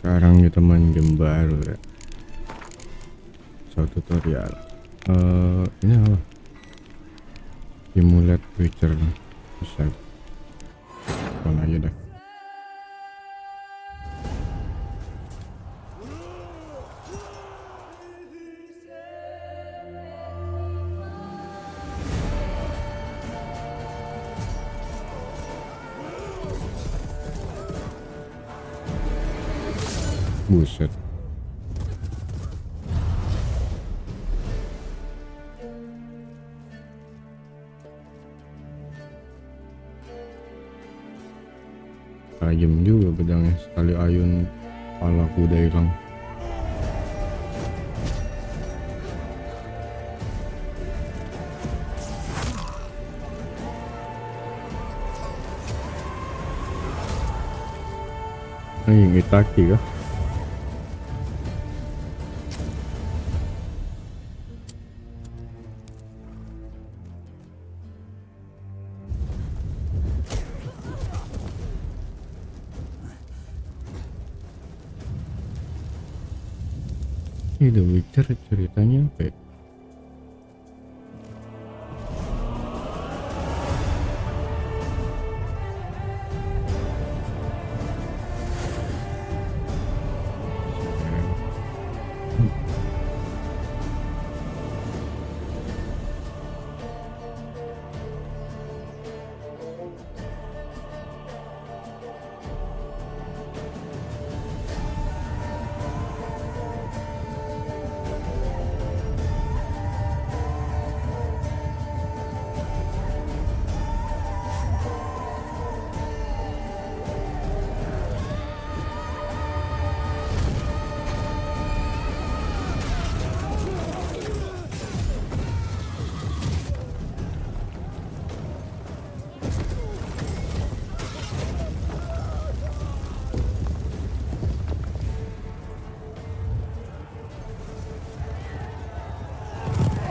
Sekarang kita main game baru ya. Tutorial. Ini apa? Simulate Witcher. Bisa. Kon aja deh. Buset. Tajam juga pedangnya, sekali ayun palaku udah hilang. Ini Itaki kah? Ini The Witcher ceritanya apa ya?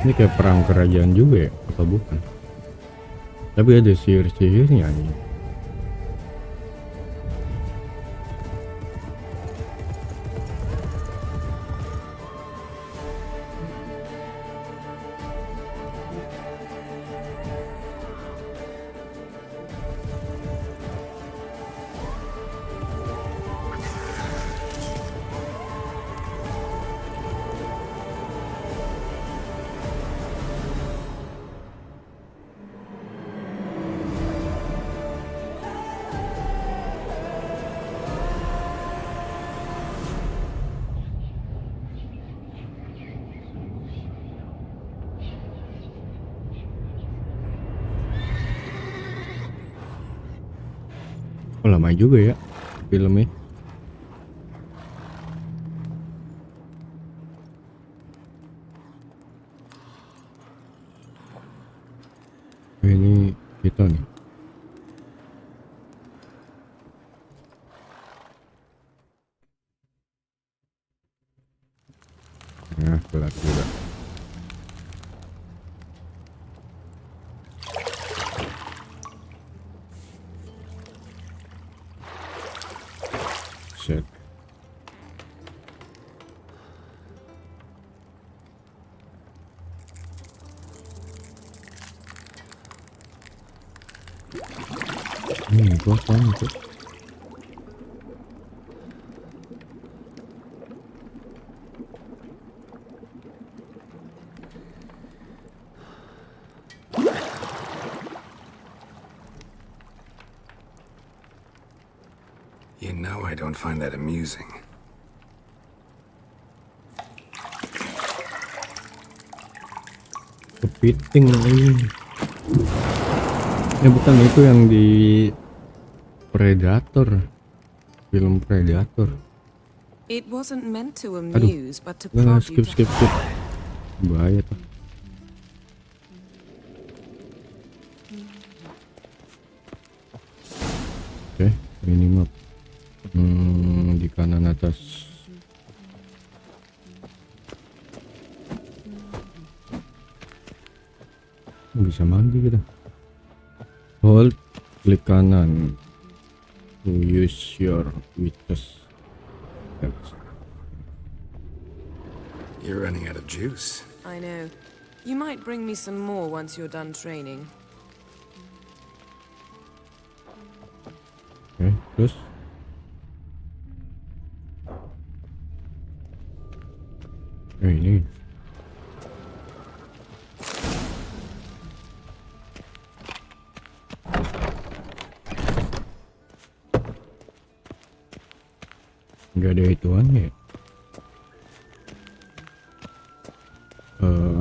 Ini kayak perang kerajaan juga ya, atau bukan? Tapi ada sihir-sihirnya nih. Oh, lama juga ya filmnya. Ini kita nih. Nah, kelar juga. Set. Itu apaan itu? You know I don't find that amusing. Kepiting ini. Ya bukan itu yang di Predator. Film Predator. It wasn't meant to amuse, but to Nah, prod you skip. to... Bahaya tuh. Oke, ini map. Di kanan atas. Bisa mandi kita. Hold, klik kanan to use your witches. That's You're running out of juice. I know. You might bring me some more once you're done training. okay. Terus ini nggak ada ituannya ya?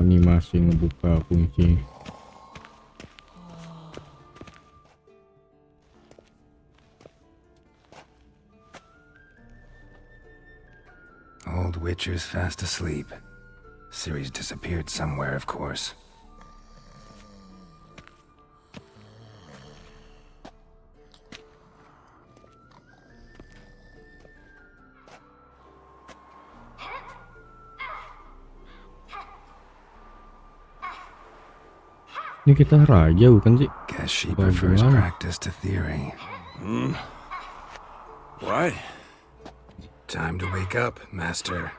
Animasi ngebuka kunci. Old Witcher's fast asleep. Ciri's disappeared somewhere, of course. Ini kita raja bukan sih? Guess she Bagaimana? prefers practice to theory. What? Time to wake up, Master.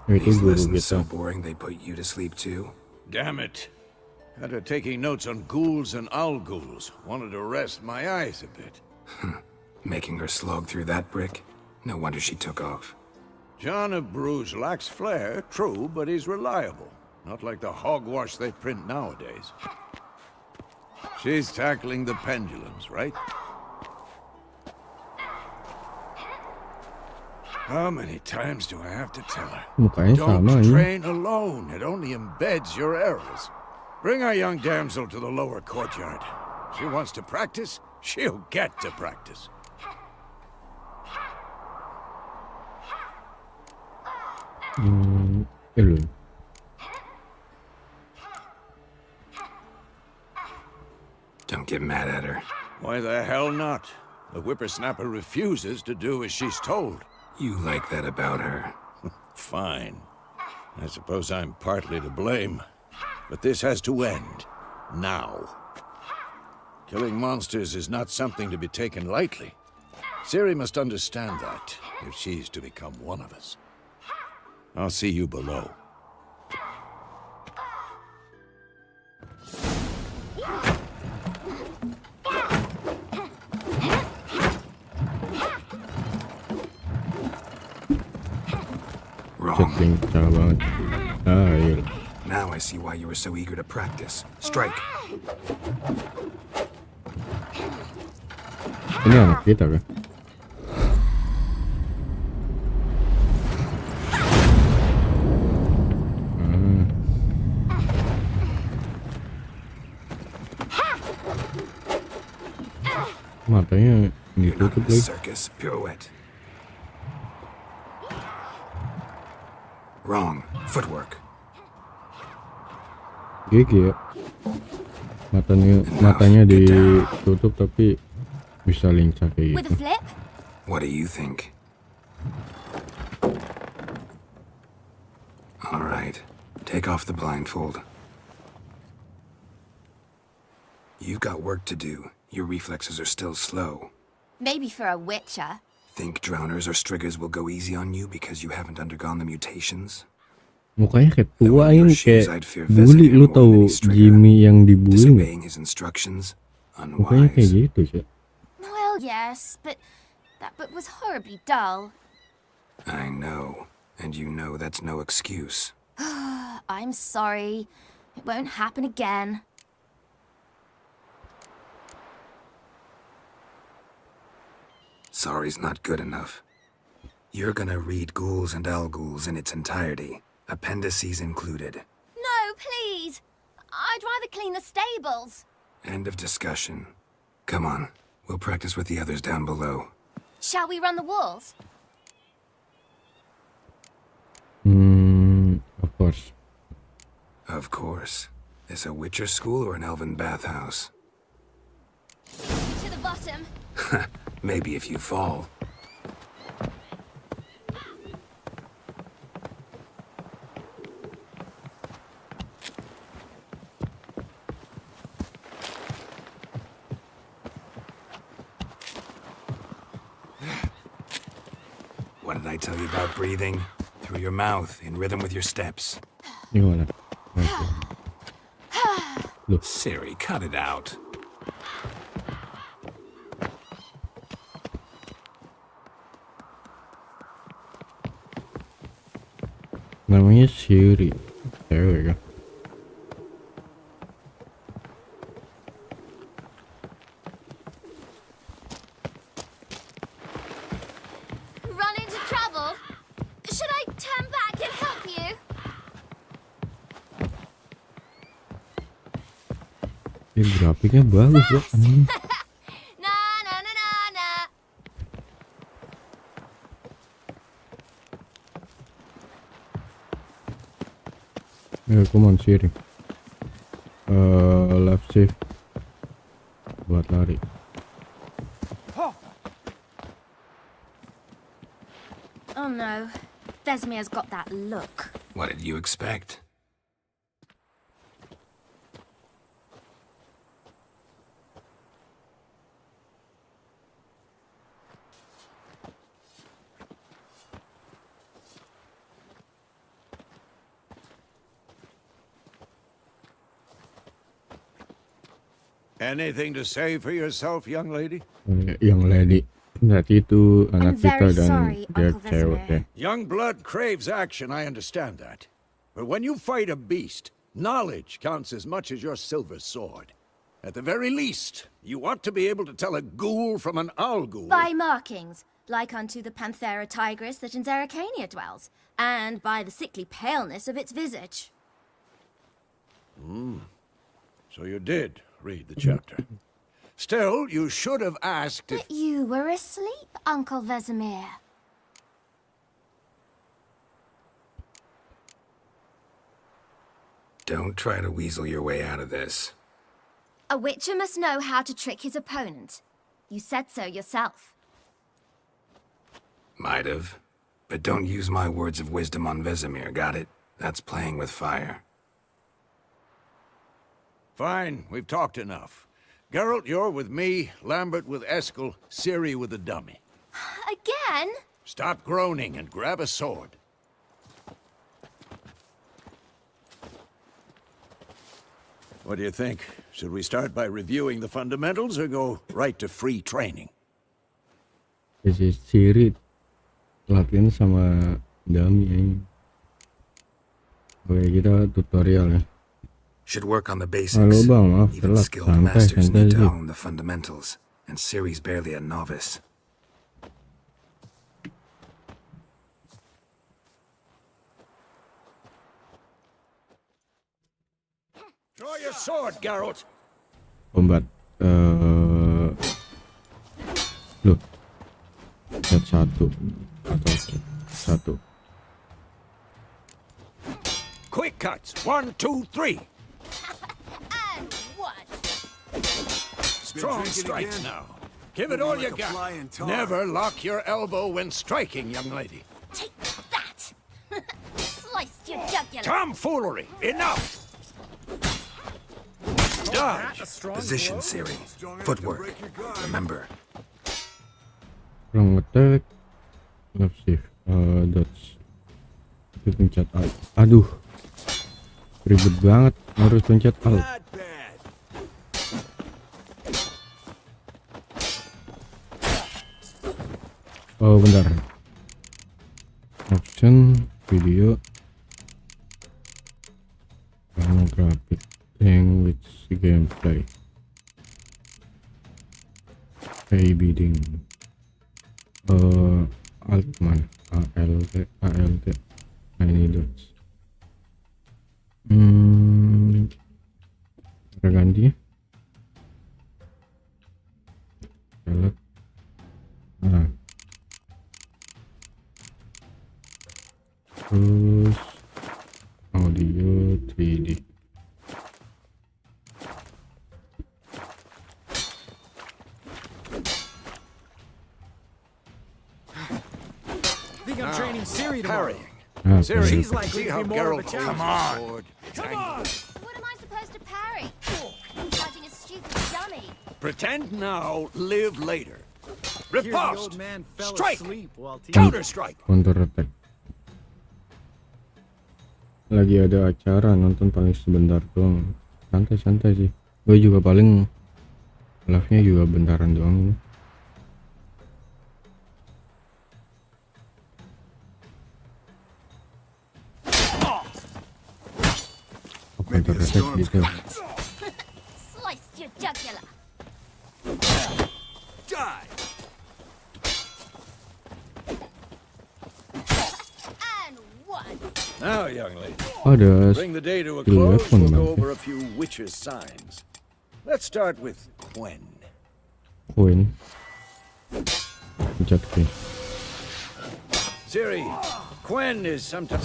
Itu These guru lessons kita. so boring they put you to sleep too? Damn it. After taking notes on ghouls and ghouls, wanted to rest my eyes a bit. Making her slog through that brick? No wonder she took off. John of Bruges lacks flair, true, but he's reliable. Not like the hogwash they print nowadays. She's tackling the pendulums, right? How many times do I have to tell her? Mukanya Don't sama ini. train alone. It only embeds your errors. Bring our young damsel to the lower courtyard. She wants to practice, she'll get to practice. Lu. Don't get mad at her. Why the hell not? The whippersnapper refuses to do as she's told. You like that about her. Fine. I suppose I'm partly to blame. But this has to end. Now. Killing monsters is not something to be taken lightly. Ciri must understand that, if she's to become one of us. I'll see you below. Wrong. Setting pecah banget. Ah iya. Now I see why you were so eager to practice. Strike. Ini anak kita kan? Matanya You're not ditutup in a lagi. circus. Pirouette. Wrong. Footwork. GG ya. Matanya ditutup tapi bisa lincah kayak With a gitu. flip? What do you think? All right. Take off the blindfold. You've got work to do. Your reflexes are still slow. Maybe for a witcher. Think drowners or striggers will go easy on you because you haven't undergone the mutations? Mukanya kayak tua Knowing your ini shoes, kayak I'd fear bully. visiting Lu him more than tahu any strigger. Jimmy yang dibully nggak? Disobeying his instructions? Mukanya kayak Unwise. gitu sih. Well, yes, but that book was horribly dull. I know. And you know that's no excuse. I'm sorry. It won't happen again. Sorry's not good enough. You're gonna read Ghouls and Ghouls in its entirety, appendices included. No, please. I'd rather clean the stables. End of discussion. Come on, we'll practice with the others down below. Shall we run the walls? Of course. Of course. Is a Witcher school or an elven bathhouse? To the bottom. Maybe if you fall. What did I tell you about breathing? Through your mouth, in rhythm with your steps. Gimana? Oke. Loh, Siri, cut it out. namanya Siri. Cewek kan? Run into trouble? Should I turn back and help you? Ini grafiknya bagus ya. Na na na na na. Come on Siri. Left shift buat lari. Oh no, Vesemir's got that look. What did you expect? Anything to say for yourself, young lady? Yang lady. Berarti itu anak I'm kita very dan sorry, dia Uncle cewek ya. Vesemir. Young blood craves action, I understand that. But when you fight a beast, knowledge counts as much as your silver sword. At the very least, you ought to be able to tell a ghoul from an owl ghoul. By markings, like unto the Panthera tigris that in Zerrikania dwells, and by the sickly paleness of its visage. So you did read the chapter. Still, you should have asked if... But you were asleep, Uncle Vesemir. Don't try to weasel your way out of this. A witcher must know how to trick his opponent. You said so yourself. Might have. But don't use my words of wisdom on Vesemir, got it? That's playing with fire. Fine, we've talked enough. Geralt, you're with me, Lambert with Eskel, Ciri with the dummy. Again? Stop groaning and grab a sword. What do you think? Should we start by reviewing the fundamentals or go right to free training? Si Siri latihan sama Dami ini. Oke, kita tutorial ya. Should work on the Halo basics. bang, maaf Even telat. skilled Santai, masters santai need to sih. hone the fundamentals, and Ciri's barely a novice. Draw your sword, Geralt. Combat. Loh. Set 1 atau set 1. Quick cuts. 1, 2, 3. And what? Strong strikes now. Give it all you got. Never lock your elbow when striking, young lady. Take that! Sliced your jugular. Tomfoolery! Enough! Dodge! Position, Ciri. Footwork. Remember, Wrong attack. Left shift. Dodge. Itu pencet alt. Aduh. Ribet banget harus pencet alt. Oh bentar. Option video. Graphic. Language gameplay. Pay bidding. Altman. ALT. Nah ini dots. Kita ganti ya. Select. Nah. Terus audio 3D. Think I'm training Ciri tomorrow. Parrying. Ah, Ciri, She's likely see to how be more of a Geralt challenge. holds the sword. Come on! What am I supposed to parry? Fighting a stupid dummy. Pretend now, live later. Here the Riposte! old man fell Strike! asleep while teaching. Counter strike! Counter attack. Lagi ada acara, nonton paling sebentar doang. Santai-santai sih. Gue juga paling live-nya juga bentaran doang ini. Counter attack gitu. Sliced your jugular. Die! And one. Now, young lady, Ada bring the day to a skill close. weapon We'll go nanti. over a few witches' signs. Let's start with Quen. Koin. Pencet Q. Ciri, Quen is sometimes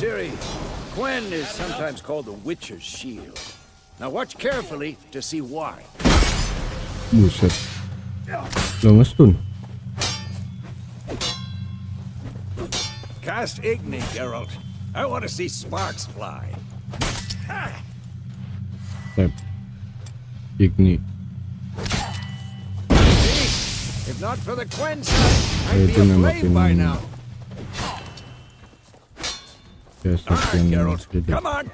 called the Witcher's Shield. Now watch carefully to see why. Buset. Lo ngestun. Cast Igni, Geralt. I want to see sparks fly. Tap. Igni. See? If not for the Quen sign, I'd be Itu aflame by nembakin now. Besok All right, yang Geralt, gitu. come on.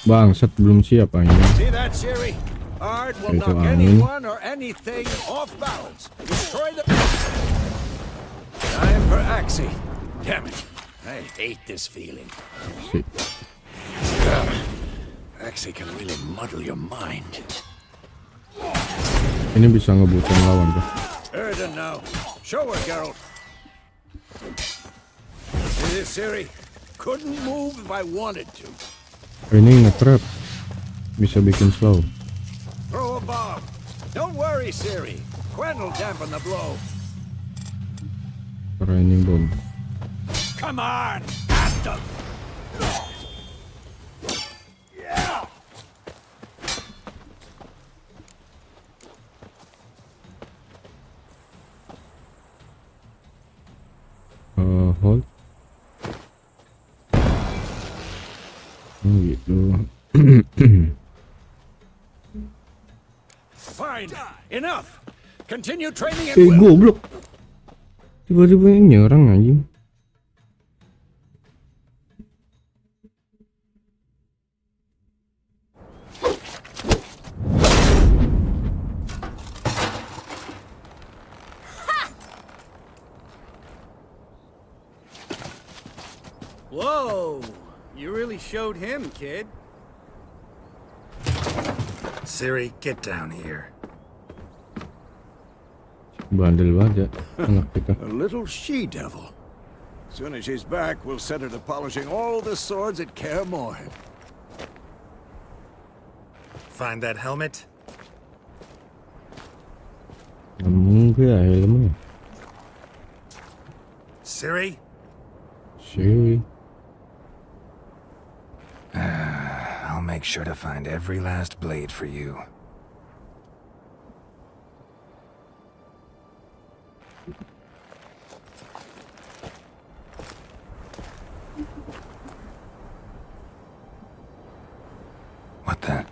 Bangsat belum siap aja. See that, Ciri? Ard will Itu knock angin. anyone or anything off balance. Destroy the... Time for Axie. Damn it. I hate this feeling. Sip. Axie can really muddle your mind. Ini bisa ngebutin lawan tuh. Erden now. Show her, Geralt. See this, Ciri? Couldn't move if I wanted to. Ini nge-trap. Bisa bikin slow. Throw a bomb. Don't worry, Ciri. Quen will dampen the blow. Training bomb. Come on! At them! Hold. Oh gitu. Fine. Enough. Continue training and will. Goblok. Tiba-tiba ini nyerang anjing. Whoa! You really showed him, kid. Ciri, get down here. Bandel banget ya anak kita. A little she-devil. Soon as she's back, we'll set her to polishing all the swords at Kaer Morhen. Find that helmet? Namun gue ya helmnya. Ciri? Sih. I'll make sure to find every last blade for you. What the?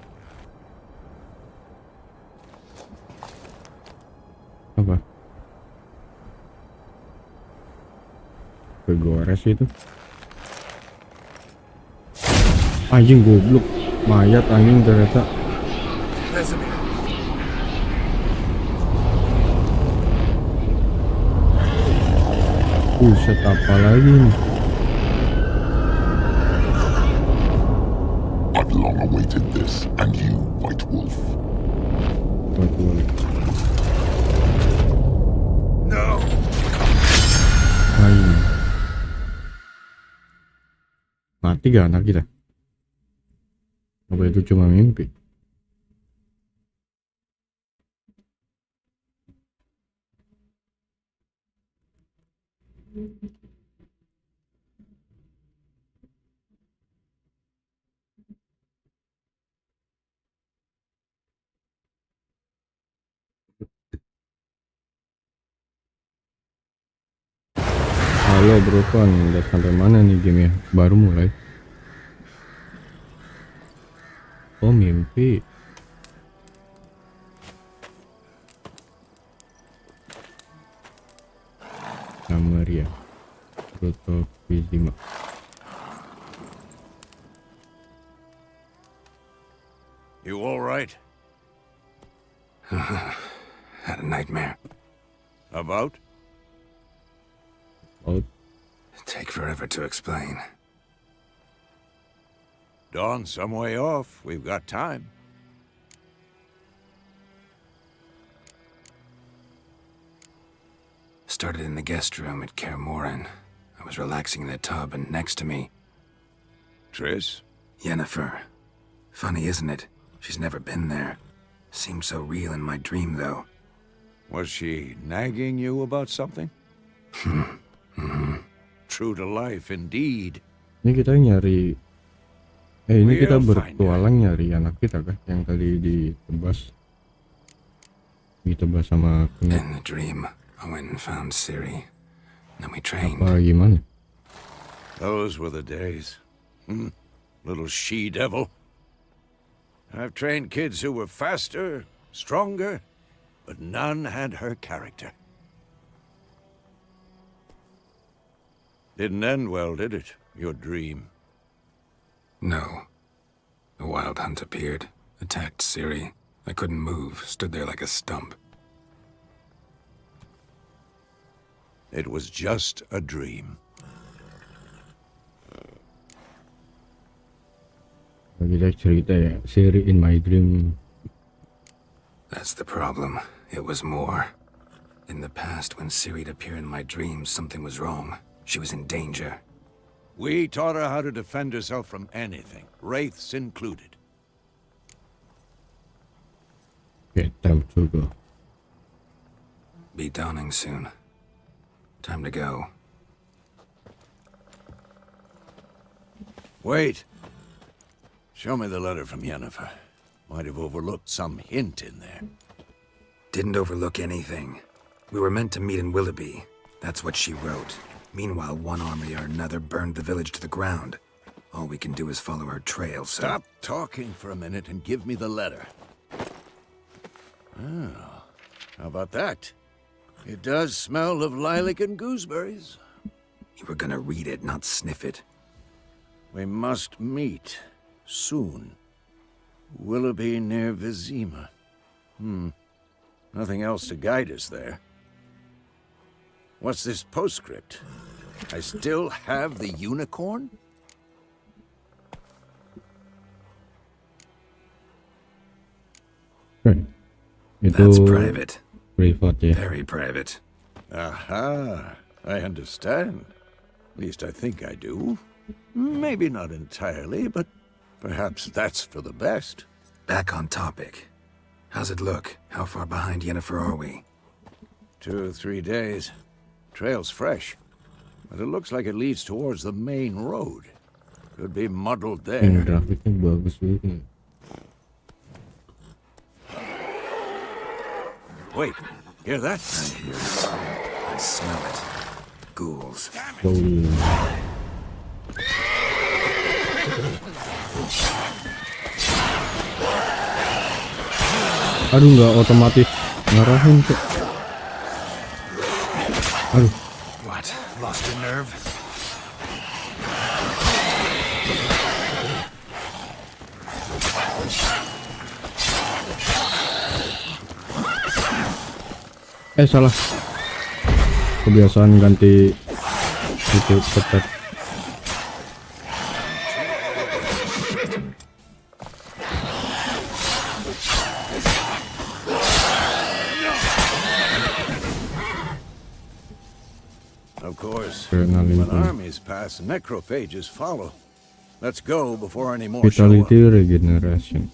Apa? Kegores itu. Anjing goblok. Mayat anjing ternyata. Vesemir. Buset apa lagi nih? I've long awaited this, and you, White Wolf. Waduh. No! Anjing. Mati gak anak kita? Apa itu cuma mimpi? Halo bro, kan udah sampai mana nih game ya? Baru mulai. Oh mimpi. Saweria Protopizima. You all right? Had a nightmare. About? Oh, Take forever to explain. Dawn's some way off. We've got time. Started in the guest room at Kaer Morhen. I was relaxing in the tub, and next to me, Triss? Yennefer. Funny, isn't it? She's never been there. Seemed so real in my dream, though. Was she nagging you about something? True to life, indeed. ini kita nyari ini kita We'll find bertualang nyari anak kita kan yang tadi ditebas sama kena In the dream, I went and found Ciri. Then we trained. apa gimana? Those were the days. Little she-devil. I've trained kids who were faster, stronger, but none had her character. Didn't end well, did it? Your dream. No. A wild hunt appeared, attacked Ciri. I couldn't move, stood there like a stump. It was just a dream. Kita cerita ya, Ciri in my dream. That's the problem. It was more. In the past, when Ciri'd appear in my dreams, something was wrong. She was in danger. We taught her how to defend herself from anything, wraiths included. Okay, time to go. Be dawning soon. Time to go. Wait. Show me the letter from Yennefer. Might have overlooked some hint in there. Didn't overlook anything. We were meant to meet in Willoughby. That's what she wrote. Meanwhile, one army or another burned the village to the ground. All we can do is follow her trail, so... Stop talking for a minute and give me the letter. Oh, how about that? It does smell of lilac and gooseberries. You were gonna read it, not sniff it. We must meet soon. Willoughby near Vizima. Nothing else to guide us there. What's this postscript? I still have the unicorn? Okay. Itu That's private. privat ya. Very private. Aha, I understand. At least I think I do. Maybe not entirely, but perhaps that's for the best. Back on topic. How's it look? How far behind Yennefer are we? 2 or 3 days. Trail's fresh, but it looks like it leads towards the main road. Could be muddled Ini there. grafiknya bagus banget. Wait, hear that? I hear it. I smell it. Ghouls. Cool. Aduh, nggak otomatis ngarahin kok. Aduh, What? Lost your nerve? salah. Kebiasaan ganti itu petet. Of course, Adrenaline when tuh. armies pass, necrophages follow. Let's go before any more show up. Vitality regeneration.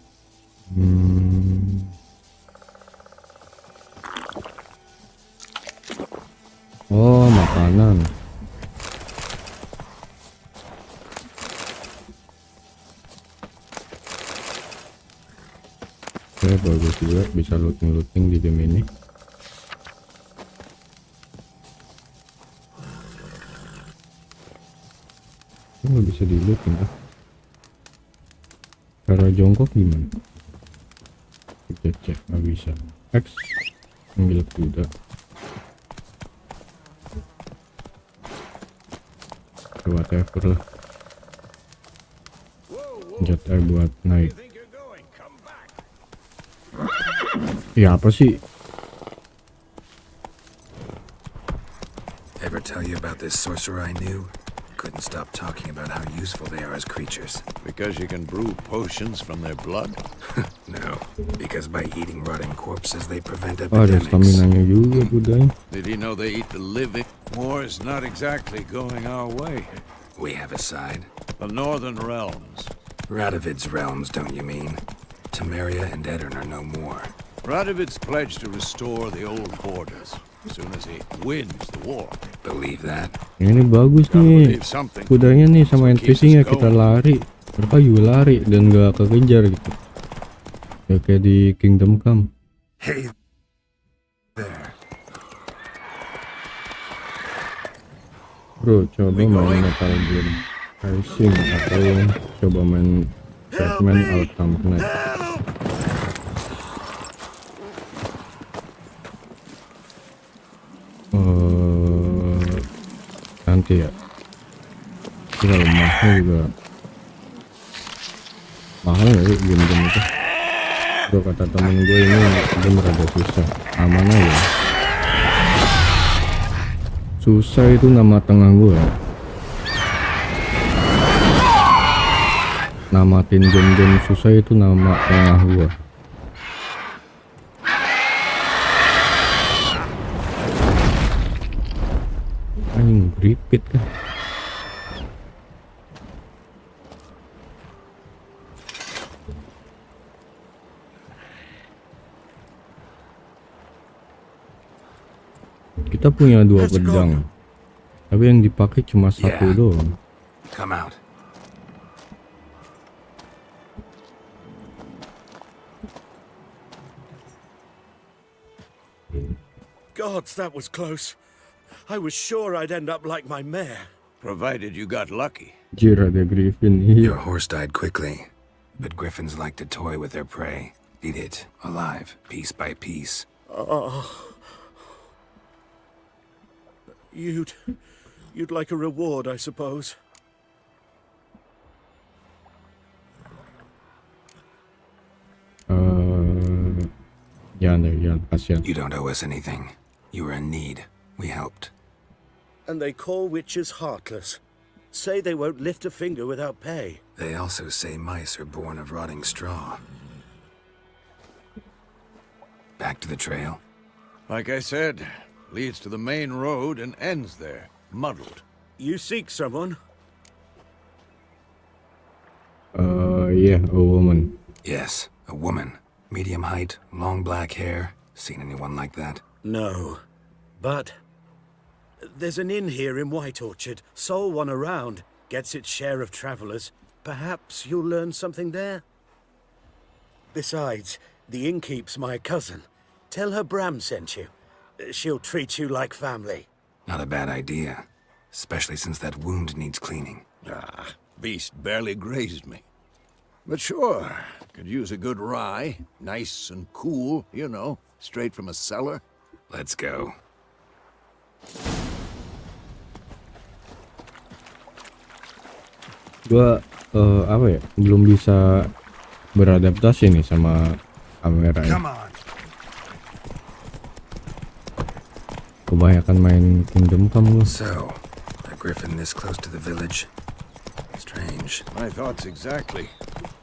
Oh, makanan. Oke, bagus juga bisa looting di game ini. Nggak bisa di looting kan? Cara jongkok gimana? Kita cek, nggak bisa. X ambil kuda. whatever lah. Jet air buat naik. Think you're going? Come back. Ya apa sih? Ever tell you about this sorcerer I knew? Couldn't stop talking about how useful they are as creatures. Because you can brew potions from their blood? No, because by eating rotting corpses, they prevent Oh, ada epidemics. stamina-nya juga budaya. Did he know they eat the living? War's not exactly going our way. We have a side. The northern realms. Radovid's realms, don't you mean? Temeria and Edirn are no more. Radovid's pledged to restore the old borders as soon as he wins the war. Believe that? Ini bagus Gotta nih. believe something. Kudanya nih sama So keep NPC-nya us kita going. lari. Mereka juga lari dan gak kekejar gitu. Ya kayak di Kingdom Come. Hey there. Bro, coba main Metal Gear Rising atau coba main Batman Arkham Knight. Nanti ya. Ini kalau mahal juga mahal nggak sih game-game itu? Bro, kata temen gue ini game rada susah. Aman aja. Susah itu nama tengah gue. Namatin game-game susah itu nama tengah gue. Anjing repeat kan. Kita punya 2 pedang, tapi yang dipakai cuma 1 Yeah. doang. Come out. Gods, that was close. I was sure I'd end up like my mare. Provided you got lucky. Jir, ada Griffin. Your Iya. horse died quickly, but griffins like to toy with their prey. Eat it alive, piece by piece. You'd like a reward, I suppose. Jangan, kasihan. You don't owe us anything. You were in need. We helped. And they call witches heartless. Say they won't lift a finger without pay. They also say mice are born of rotting straw. Back to the trail. Like I said, leads to the main road and ends there, muddled. You seek someone? Yeah, a woman. Yes, a woman. Medium height, long black hair. Seen anyone like that? No. But there's an inn here in White Orchard. Sole one around. Gets its share of travelers. Perhaps you'll learn something there? Besides, the innkeep's my cousin. Tell her Bram sent you. She'll treat you like family. Not a bad idea. Especially since that wound needs cleaning. Ah, beast barely grazed me. But sure, could use a good rye. Nice and cool, you know, straight from a cellar. Let's go. Gua apa ya? Belum bisa beradaptasi nih sama kamera ya. Kebanyakan main Kingdom Come gua. So, a griffin this close to the village? Strange. My thoughts exactly.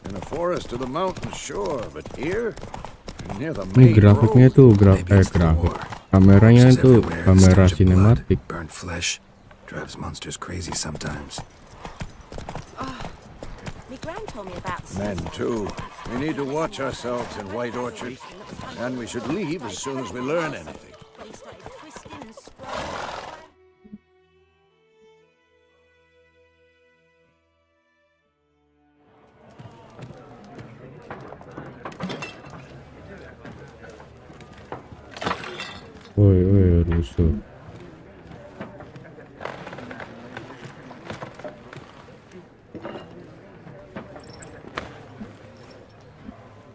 In a forest or the mountains, sure, but here, near the Ini main grafiknya road. tuh Maybe it's the grafik. war. Kameranya Horses itu everywhere, kamera stench of blood, sinematik. burnt flesh. Drives monsters crazy sometimes. My gran told me about Men, too. We need to watch ourselves in White Orchard, and we should leave as soon as we learn anything. They started twisting and spreading. Woi, rusuh.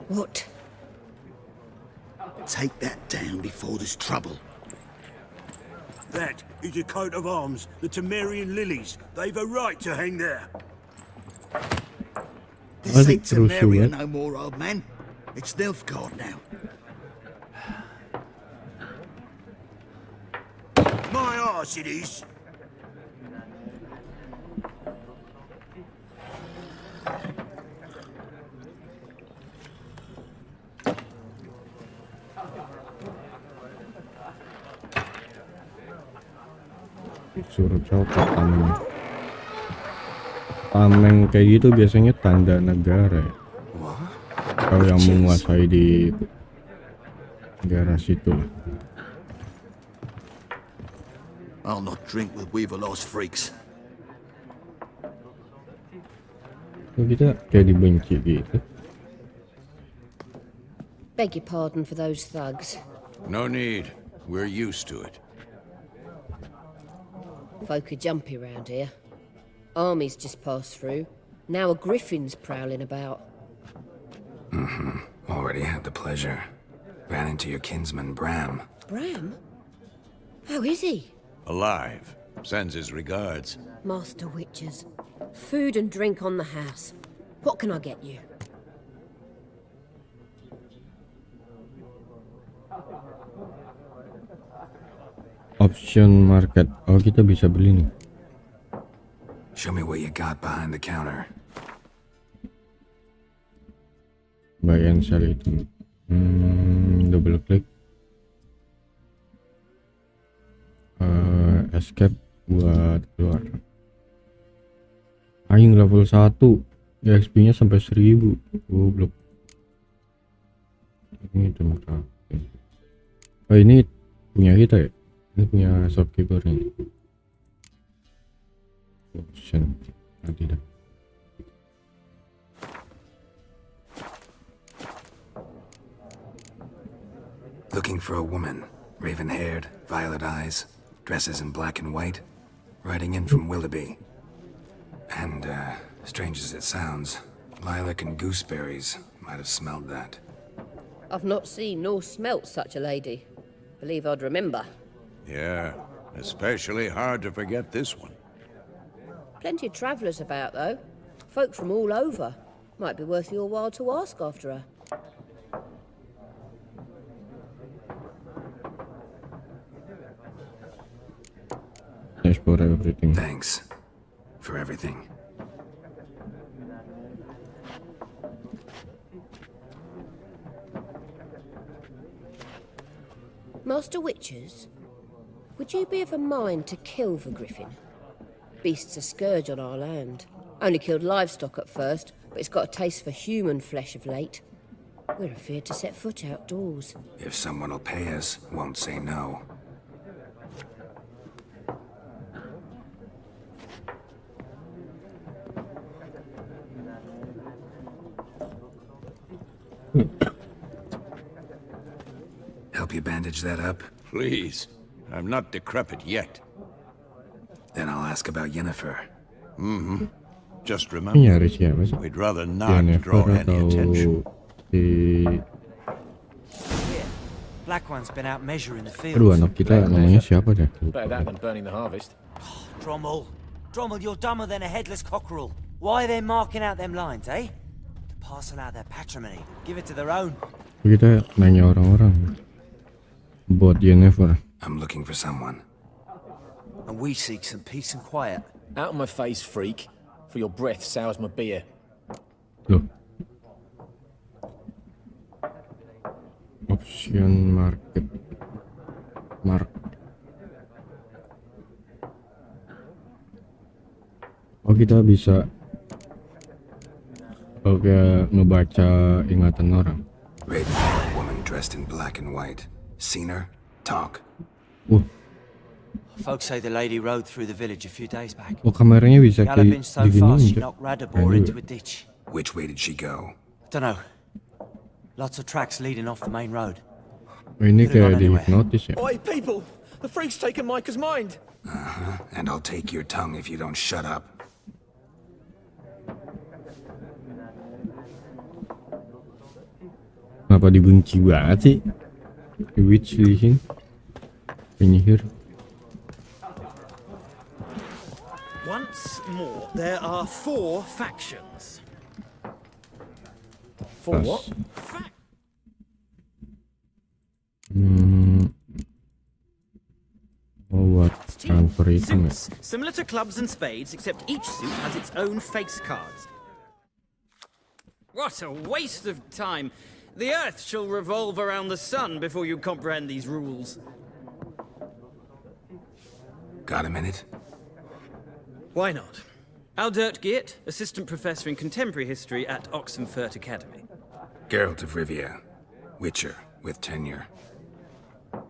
What? Take that down before there's trouble. That is a coat of arms, the Temerian lilies. They've a right to hang there. This ain't Temeria no more, old man. It's Nilfgaard now. My arse it is. Suruh copot tameng. Tameng kayak gitu biasanya tanda negara ya. Kalau yang menguasai di negara situ. I'll not drink with Weaverlaw's freaks. Kok kita kayak dibenci gitu. Beg your pardon for those thugs. No need. We're used to it. Folk are jumpy round here. Armies just passed through. Now a griffin's prowling about. Already had the pleasure. Ran into your kinsman, Bram. Bram? How is he? Alive. Sends his regards. Master Witches. Food and drink on the house. What can I get you? Option market. Oh, kita bisa beli nih. Show me what you got behind the counter. Buy and sell item. Double klik. Escape buat keluar. Aing level 1. XP nya sampai 1000. Goblok. Ini item crafting. Oh, ini punya kita ya? Ini punya shopkeeper nih. Option. Tidak. Looking for a woman. Raven-haired, violet eyes, dresses in black and white. Riding in from Willoughby. And, strange as it sounds, lilac and gooseberries might have smelled that. I've not seen nor smelt such a lady. Believe I'd remember. Yeah, especially hard to forget this one. Plenty of travellers about, though. Folk from all over. Might be worth your while to ask after her. Thanks for everything. Thanks for everything. Master Witches, would you be of a mind to kill the griffin? Beast's a scourge on our land. Only killed livestock at first, but it's got a taste for human flesh of late. We're afeard to set foot outdoors. If someone will pay us, won't say no. Help you bandage that up? Please. I'm not decrepit yet. Then I'll ask about Yennefer. Just Ini remember, nyari siapa sih? we'd rather not Yennefer draw any atau attention. si... Black one's been out measuring the fields. Aduh, anak kita namanya siapa deh? Better that than burning the harvest. Drommel. Drommel, you're dumber than a headless cockerel. Why are they marking out them lines, eh? To parcel out their patrimony. Give it to their own. Kita nanya orang-orang buat Yennefer. I'm looking for someone. And we seek some peace and quiet. Out of my face, freak. For your breath sours my beer. Loh. Option market. Oh, kita bisa ngebaca ingatan orang. Raven-haired woman dressed in black and white. Seen her? Talk. Folks say the lady rode through the village a few days back. Oh, kameranya bisa Galloping so fast she knocked diginiin. Radabor into a ditch. Which way did she go? Dunno. Lots of tracks leading off the main road. Oh, ini kayak dihipnotis ya. Oi, people! The freak's taken Micah's mind! And I'll take your tongue if you don't shut up. Kenapa dibenci banget sih? The witch di sini. Penyihir. more. There are 4 factions. For what? Buat transfer itu nggak? Suits, similar to clubs and spades, except each suit has its own face cards. What a waste of time! The Earth shall revolve around the sun before you comprehend these rules. Got a minute? Why not? Aldert Geert, Assistant Professor in Contemporary History at Oxenfurt Academy. Geralt of Rivia. Witcher, with tenure.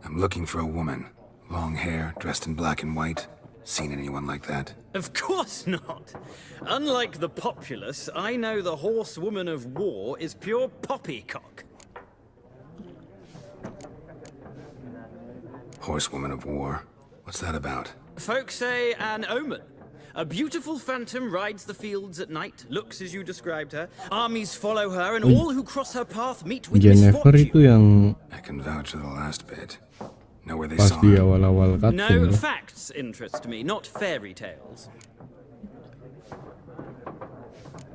I'm looking for a woman. Long hair, dressed in black and white. Seen anyone like that? Of course not. Unlike the populace, I know the horsewoman of war is pure poppycock. Horsewoman of war? What's that about? Folks say an omen. A beautiful phantom rides the fields at night, looks as you described her. Armies follow her, and all who cross her path meet with Jennifer itu misfortune. yang I can vouch for the last bit. Know where they pas saw di her? awal-awal No, cutscene ya. facts interest me, not fairy tales.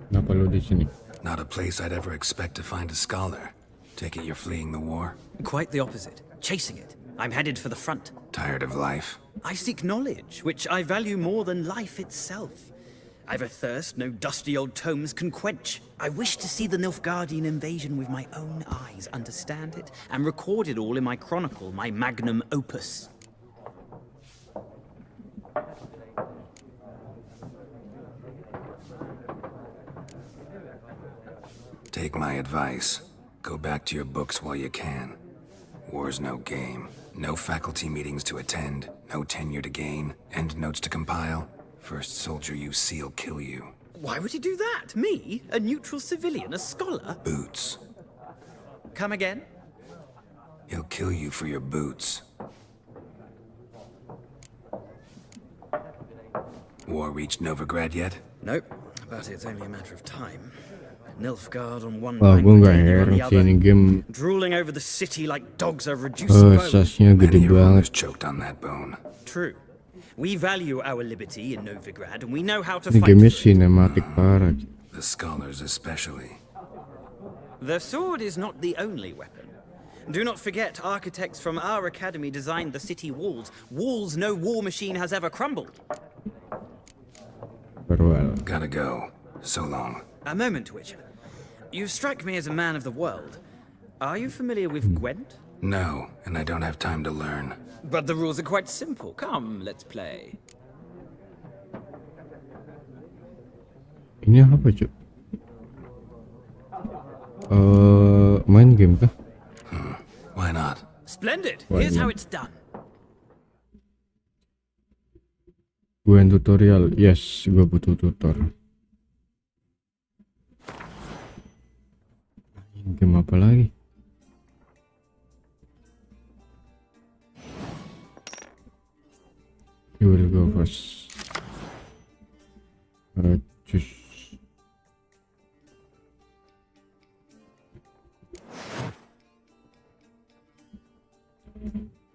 Kenapa lu di sini? Not a place I'd ever expect to find a scholar. Take it you're fleeing the war? Quite the opposite. Chasing it. I'm headed for the front. Tired of life? I seek knowledge, which I value more than life itself. I've a thirst no dusty old tomes can quench. I wish to see the Nilfgaardian invasion with my own eyes, understand it, and record it all in my chronicle, my magnum opus. Take my advice. Go back to your books while you can. War's no game. No faculty meetings to attend. No tenure to gain. End notes to compile. First soldier you see'll kill you. Why would he do that? Me? A neutral civilian? A scholar? Boots. Come again? He'll kill you for your boots. War reached Novigrad yet? Nope, but it's only a matter of time. Nilfgaard on one Wah, line, gue nggak Britannia on heran the sih other, ini game. drooling over the city like dogs over reducing bone. Sasnya gede Many a banget. ruler's choked on that bone. True. We value our liberty in Novigrad, and we know how to Ini fight gamenya for it. sinematik parah. The scholars especially. The sword is not the only weapon. Do not forget, architects from our academy designed the city walls. Walls no war machine has ever crumbled. Farewell. Gotta go. So long. A moment, Witcher. You strike me as a man of the world. Are you familiar with Gwent? No, and I don't have time to learn. But the rules are quite simple. Come, let's play. Ini apa cuy? Main game kah? Why not? Splendid. Why Here's how not? it's done. Gue tutorial. Yes, gue butuh tutor. Game apa lagi? You will go first. Choose.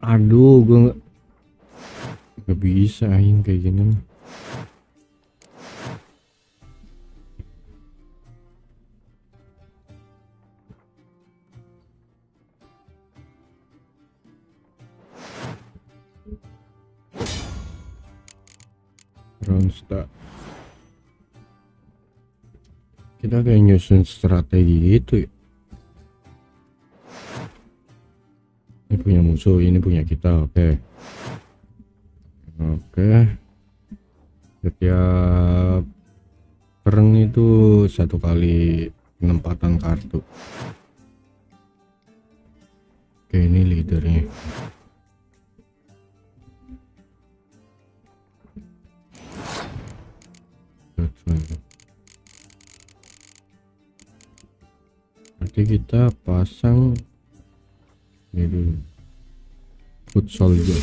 Aduh, gue nggak bisa aing kayak gini. Round start. Kita kayak nyusun strategi gitu ya. Ini punya musuh, ini punya kita, oke. Setiap turn itu 1 kali penempatan kartu. Oke, ini leadernya. Nanti kita pasang ini dulu, foot soldier,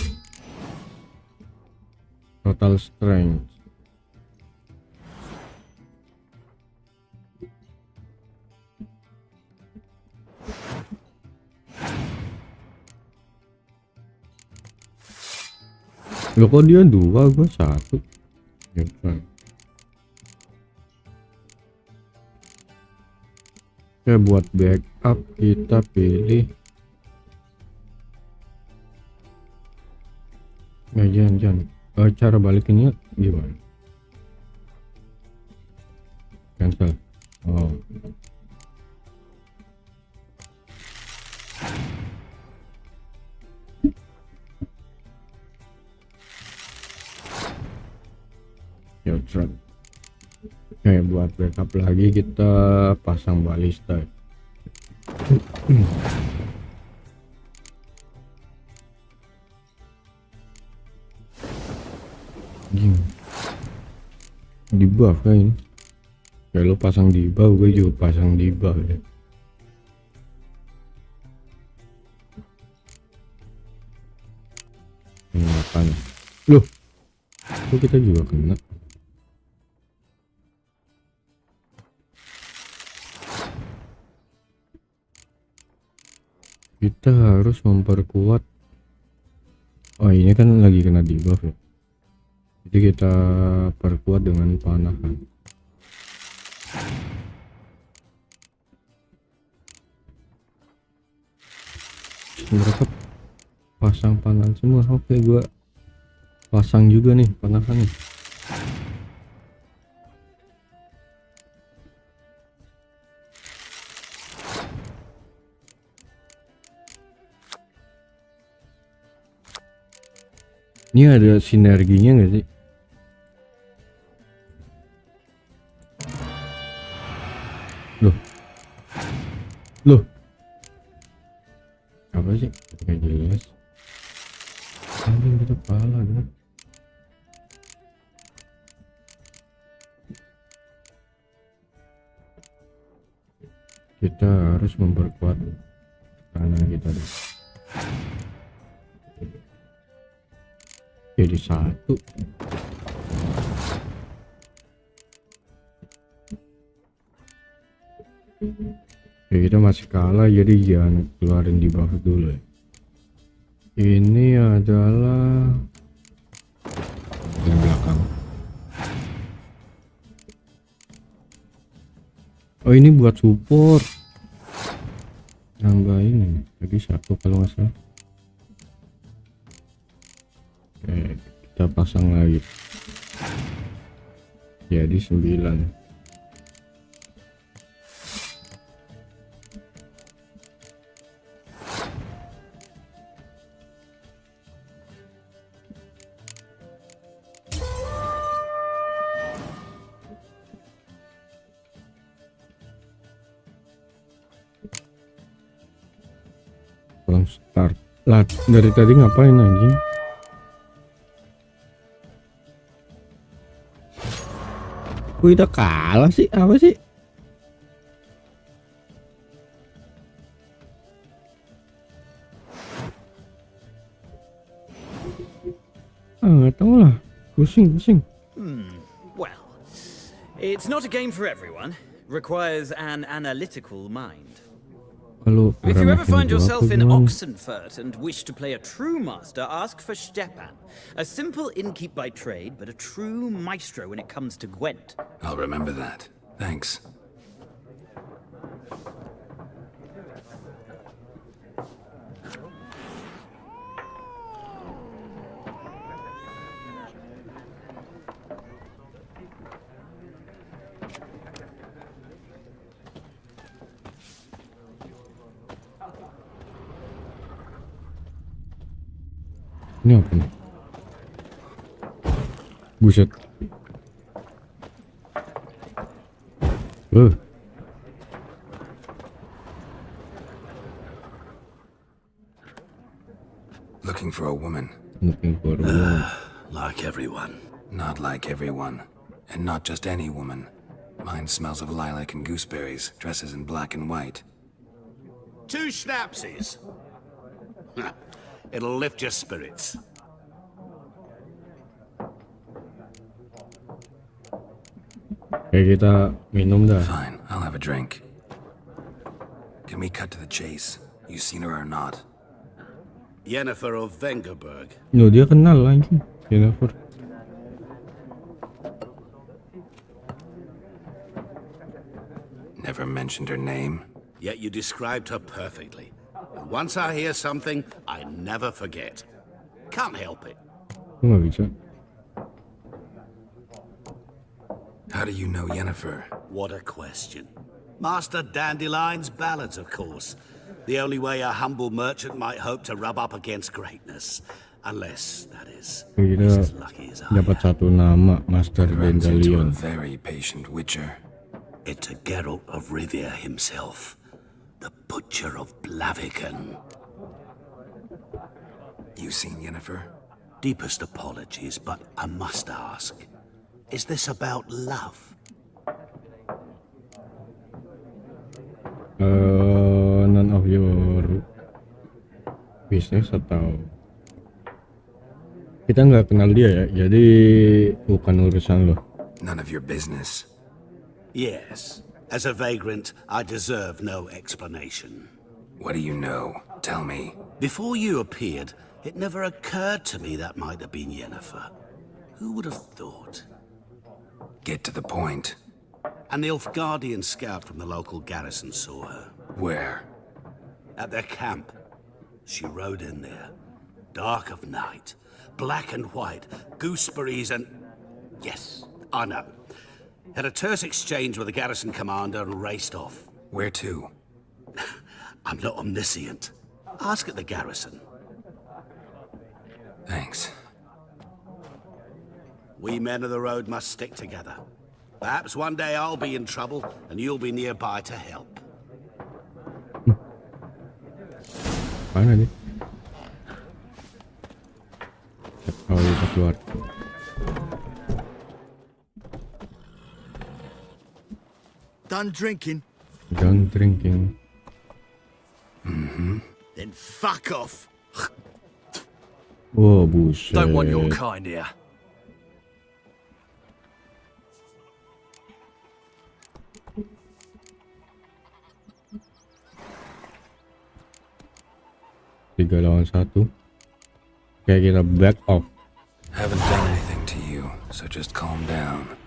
total strength. Loh kok dia 2, gua 1. Ya kan. Oke, buat backup kita pilih. Jangan. Cara balikinnya gimana? Cancel. Oh. Ya, kayak buat backup lagi kita pasang balista. Di buff kan ini. Kayak lo pasang di buff, gue juga pasang di buff ya. Apaan? Loh, kok kita juga kena? Kita harus memperkuat. Oh, ini kan lagi kena debuff ya. Jadi kita perkuat dengan panahan. Mereka pasang panahan semua. Oke, gua pasang juga nih panahan nih. Ini ada sinerginya nggak sih? Loh, apa sih? Nggak jelas. Anjing, kita kalah dong. Kita harus memperkuat kanan kita deh. Jadi satu. Ya, kita masih kalah, jadi jangan keluarin di bawah dulu ya. Ini adalah yang belakang. Oh, ini buat support. Nambah ini lagi satu kalau nggak salah. Oke, kita pasang lagi. Jadi 9. Start lah, dari tadi ngapain anjing? Gue udah kalah sih, apa sih? Nggak tahu lah, pusing. Well, it's not a game for everyone. Requires an analytical mind. If you ever find yourself in Oxenfurt and wish to play a true master, ask for Stepan. A simple innkeep by trade, but a true maestro when it comes to Gwent. I'll remember that. Thanks. Ini apa nih? Buset. Looking for a woman. Looking for a woman. Like everyone. Not like everyone. And not just any woman. Mine smells of lilac and gooseberries, dresses in black and white. 2 schnapsies. It'll lift your spirits. Kayak kita minum dah. Fine, I'll have a drink. Can we cut to the chase? You seen her or not? Yennefer of Vengerberg. Loh, dia kenal anjing. Jennifer. Never mentioned her name. yet you described her perfectly. And once I hear something, I never forget. Can't help it. Kok nggak bisa? How do you know Yennefer? What a question. Master Dandelion's ballads, of course. The only way a humble merchant might hope to rub up against greatness. Unless, that is, Kira he's as lucky as I dapat am. satu nama, Master Runs into a Dandelion. very patient witcher. It's a Geralt of Rivia himself. The Butcher of Blaviken. You seen Yennefer? Deepest apologies, but I must ask. Is this about love? None of your business atau kita nggak kenal dia ya, jadi bukan urusan lo. None of your business. Yes. As a vagrant, I deserve no explanation. What do you know? Tell me. Before you appeared, it never occurred to me that might have been Yennefer. Who would have thought? Get to the point. An Nilfgaardian scout from the local garrison saw her. Where? At their camp. She rode in there. Dark of night. Black and white. Gooseberries and... Yes, I know. Had a terse exchange with the garrison commander and raced off. Where to? I'm not omniscient. Ask at the garrison. Thanks. We men of the road must stick together. Perhaps one day I'll be in trouble and you'll be nearby to help. Mana nih? Oh, itu keluar. Done drinking? Done drinking. Then fuck off. Oh, buset. Don't want your kind here. Tiga lawan satu. Kayak kita back off. Haven't done anything to you, so just calm down.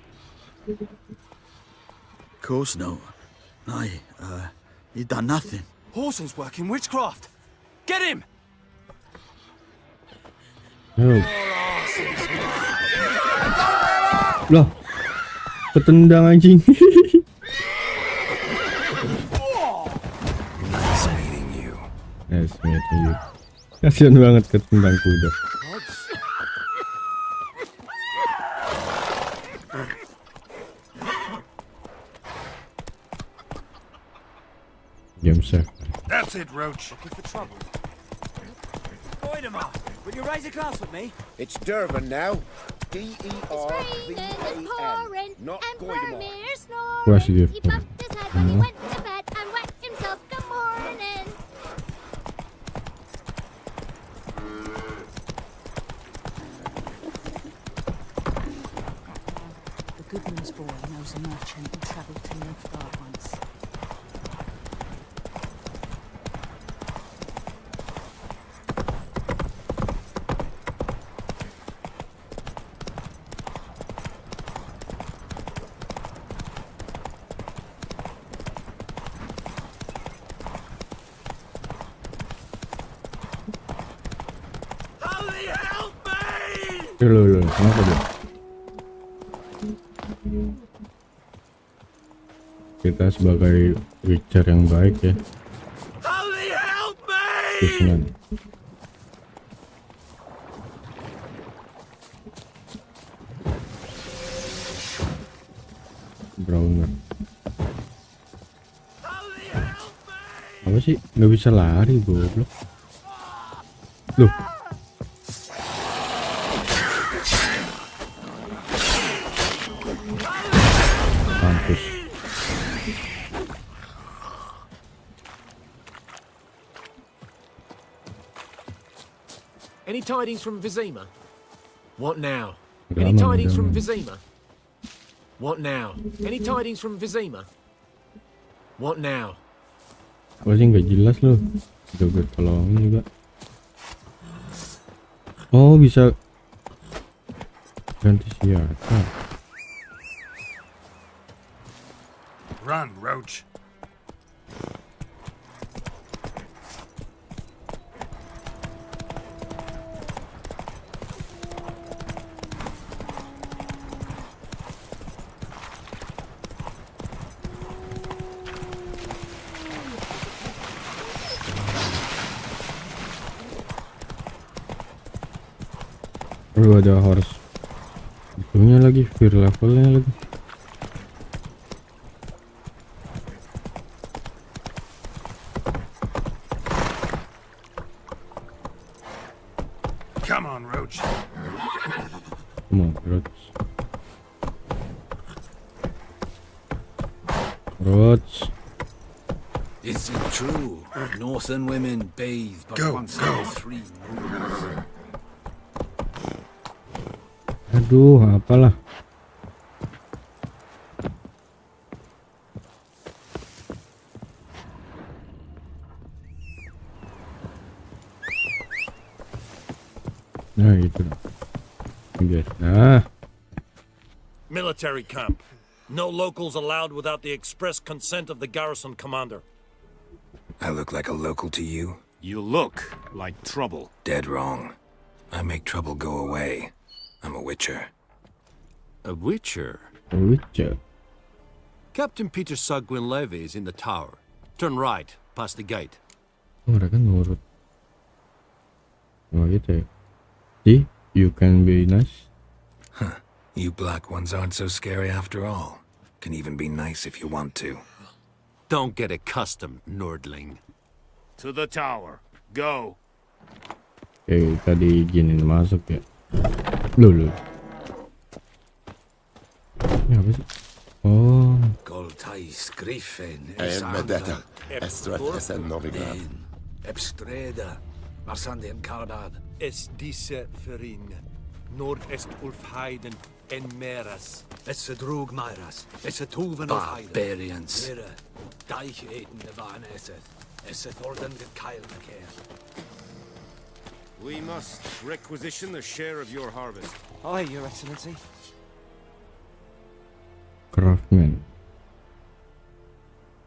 Of course no. He done nothing. Horson's working witchcraft. Get him! Oh. Lah, ketendang anjing. Nice meeting you. Nice meeting you. Kasian banget ketendang kuda. Game set. That's it, Roach. Looking for trouble. Goidemar, will you raise a glass with me? It's Durban now. It's D-E-R-V-A-N. raining, it's pouring, Not and Goidemar. Vermeer snoring. Where's the He bumped his head when he went to bed and wet himself. Good morning. The Goodman's boy knows a merchant who travelled to Nilfgaard once. Loh, kenapa dia? Kita sebagai witcher yang baik ya. Kesenang. Browner. Apa sih? Nggak bisa lari goblok. Loh. Mampus. Any tidings from Vizima? What now? Udah Any aman, tidings udah from aman. Vizima? What now? Any tidings from Vizima? What now? Apa sih nggak jelas loh. Udah gue tolongin juga. Oh, bisa ganti siapa? Run, Roach. Aduh, ada horse itunya lagi, fear levelnya lagi. Come on, Roach. Come on, Roach. Roach. Is it true? Northern women bathe but once every 3 moons. Aduh, apalah. Nah, gitu. Guys. Nah. Military camp. No locals allowed without the express consent of the garrison commander. I look like a local to you? You look like trouble. Dead wrong. I make trouble go away. I'm a witcher. A witcher? A witcher. Captain Peter Sagwin Levy is in the tower. Turn right, past the gate. Oh, mereka nurut. Oh, gitu ya. See, you can be nice. Huh. You black ones aren't so scary after all. Can even be nice if you want to. Don't get accustomed, Nordling. To the tower. Go. Oke, kita diizinin masuk ya. Loh. Ini apa sih? Oh. Goltais Griffin. Medetta. Estrat Essen Novigrad. Ebstreda. Marsandien Kardad. Es diese Verin. Nordest Ulfheiden en Meras. Es drog Meiras. Es tuven Barbarians. Deicheten waren es. Es orden Keilverkehr. We must requisition a share of your harvest. Aye, Your Excellency. Craftsman.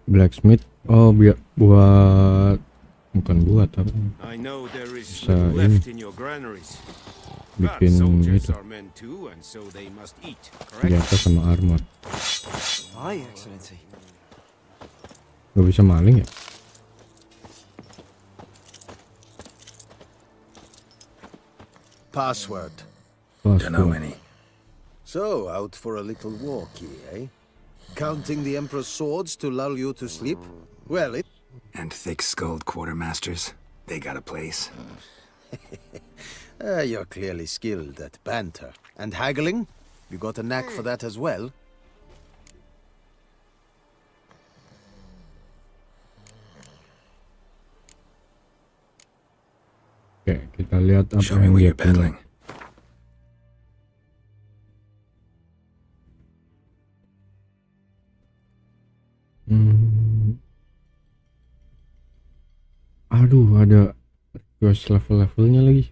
Blacksmith. Oh, buat bukan buat apa? I know there is Bisa little ini. left in your granaries. Bikin soldiers itu. are men too, and so they must eat, Senjata sama armor. Aye, Your Excellency. Gak bisa maling ya? Password. Don't know any. So, out for a little walkie, eh? Counting the Emperor's swords to lull you to sleep? Well, it... And thick-skulled quartermasters. They got a place. You're clearly skilled at banter. And haggling? You got a knack for that as well? Oke, kita lihat apa Show me yang what dia you're peddling. punya. Aduh, ada quest level-levelnya lagi.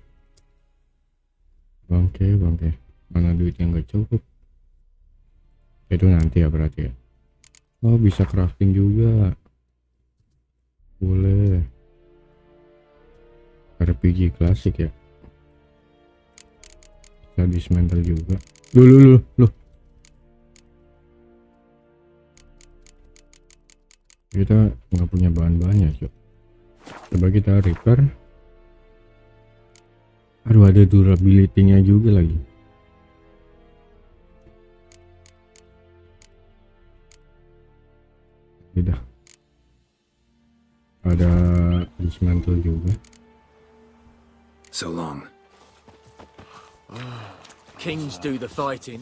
Bangke. Mana duit yang gak cukup? Itu nanti ya berarti ya. Oh, bisa crafting juga. Boleh. RPG klasik ya. Bisa dismantle juga. Loh. Kita nggak punya bahan-bahannya, Cok. Coba kita repair. Aduh, ada durability-nya juga lagi. Tidak. Ada dismantle juga. So long. Kings do the fighting.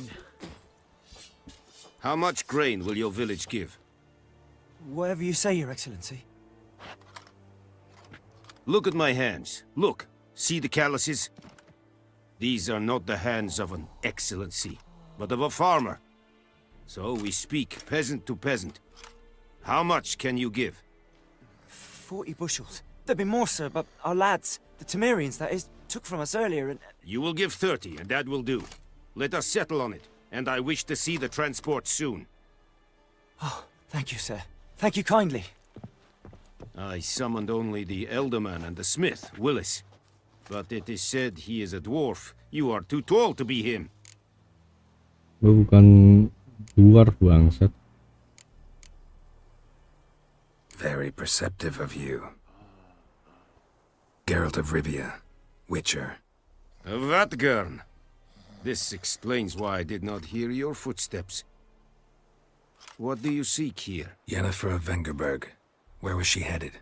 How much grain will your village give? Whatever you say, Your Excellency. Look at my hands. Look. See the calluses? These are not the hands of an excellency, but of a farmer. So we speak peasant to peasant. How much can you give? 40 bushels. There'd be more, sir, but our lads, the Temerians, that is, took from us earlier and... You will give 30, and that will do. Let us settle on it, and I wish to see the transport soon. Oh, thank you, sir. Thank you kindly. I summoned only the Elderman and the smith, Willis. But it is said he is a dwarf. You are too tall to be him. Gue bukan dwarf, bangsat. Very perceptive of you. Geralt of Rivia, Witcher. Vatgern. This explains why I did not hear your footsteps. What do you seek here? Yennefer of Vengerberg. Where was she headed?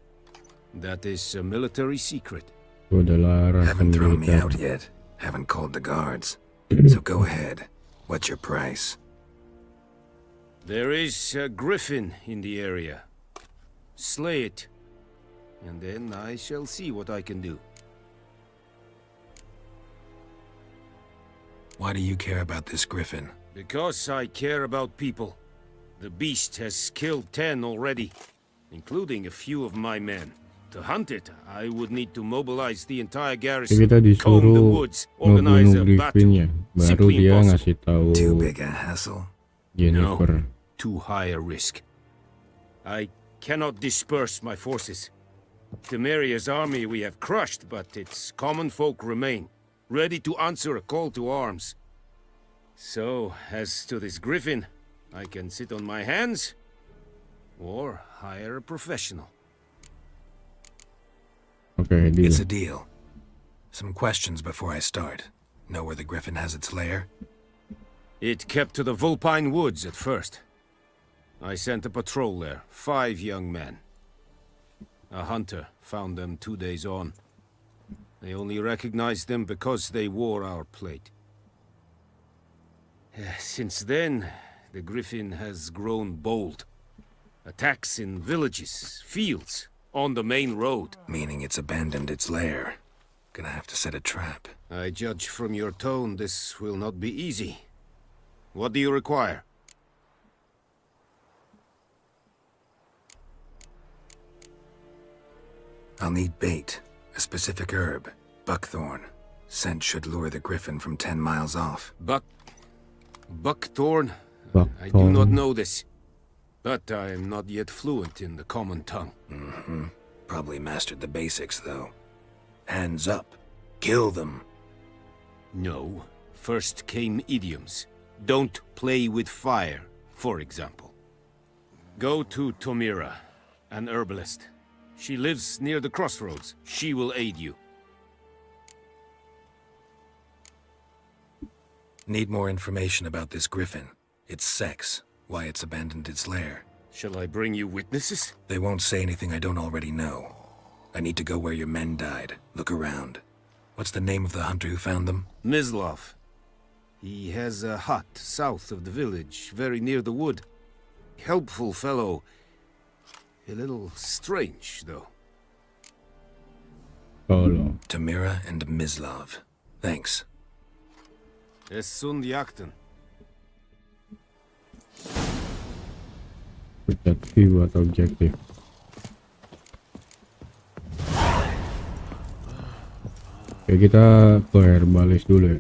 That is a military secret. Adalah rasa Haven't thrown me militer. out yet. Haven't called the guards. So go ahead. What's your price? There is a griffin in the area. Slay it, and then I shall see what I can do. Why do you care about this griffin? Because I care about people. The beast has killed 10 already, including a few of my men. To hunt it, I would need to mobilize the entire garrison, Kita comb the disuruh woods, organize a ngebunuh battle. griffinnya, baru Simply dia impossible. ngasih tahu Too big a hassle? Yennefer. No, too high a risk. I cannot disperse my forces. Temeria's army we have crushed, but its common folk remain, ready to answer a call to arms. So, as to this griffin, I can sit on my hands, or hire a professional. Okay, deal. It's a deal. Some questions before I start. Know where the griffin has its lair? It kept to the Vulpine Woods at first. I sent a patrol there, 5 young men. A hunter found them 2 days on. They only recognized them because they wore our plate. Since then, the griffin has grown bold. Attacks in villages, fields, on the main road. Meaning it's abandoned its lair. Gonna have to set a trap. I judge from your tone this will not be easy. What do you require? I'll need bait, a specific herb, buckthorn. Scent should lure the griffin from 10 miles off. Buckthorn? I do not know this. But I am not yet fluent in the common tongue. Mm-hmm. Probably mastered the basics, though. Hands up. Kill them. No. First came idioms. Don't play with fire, for example. Go to Tomira, an herbalist. She lives near the crossroads. She will aid you. Need more information about this griffin. Its sex. Why it's abandoned its lair. Shall I bring you witnesses? They won't say anything I don't already know. I need to go where your men died. Look around. What's the name of the hunter who found them? Mislav. He has a hut south of the village, very near the wood. Helpful fellow. A little strange, though. Tolong. Tamira and Mislav. Thanks. Es sunt jakten. Pencet V buat objektif. Oke, kita ke herbalis dulu ya.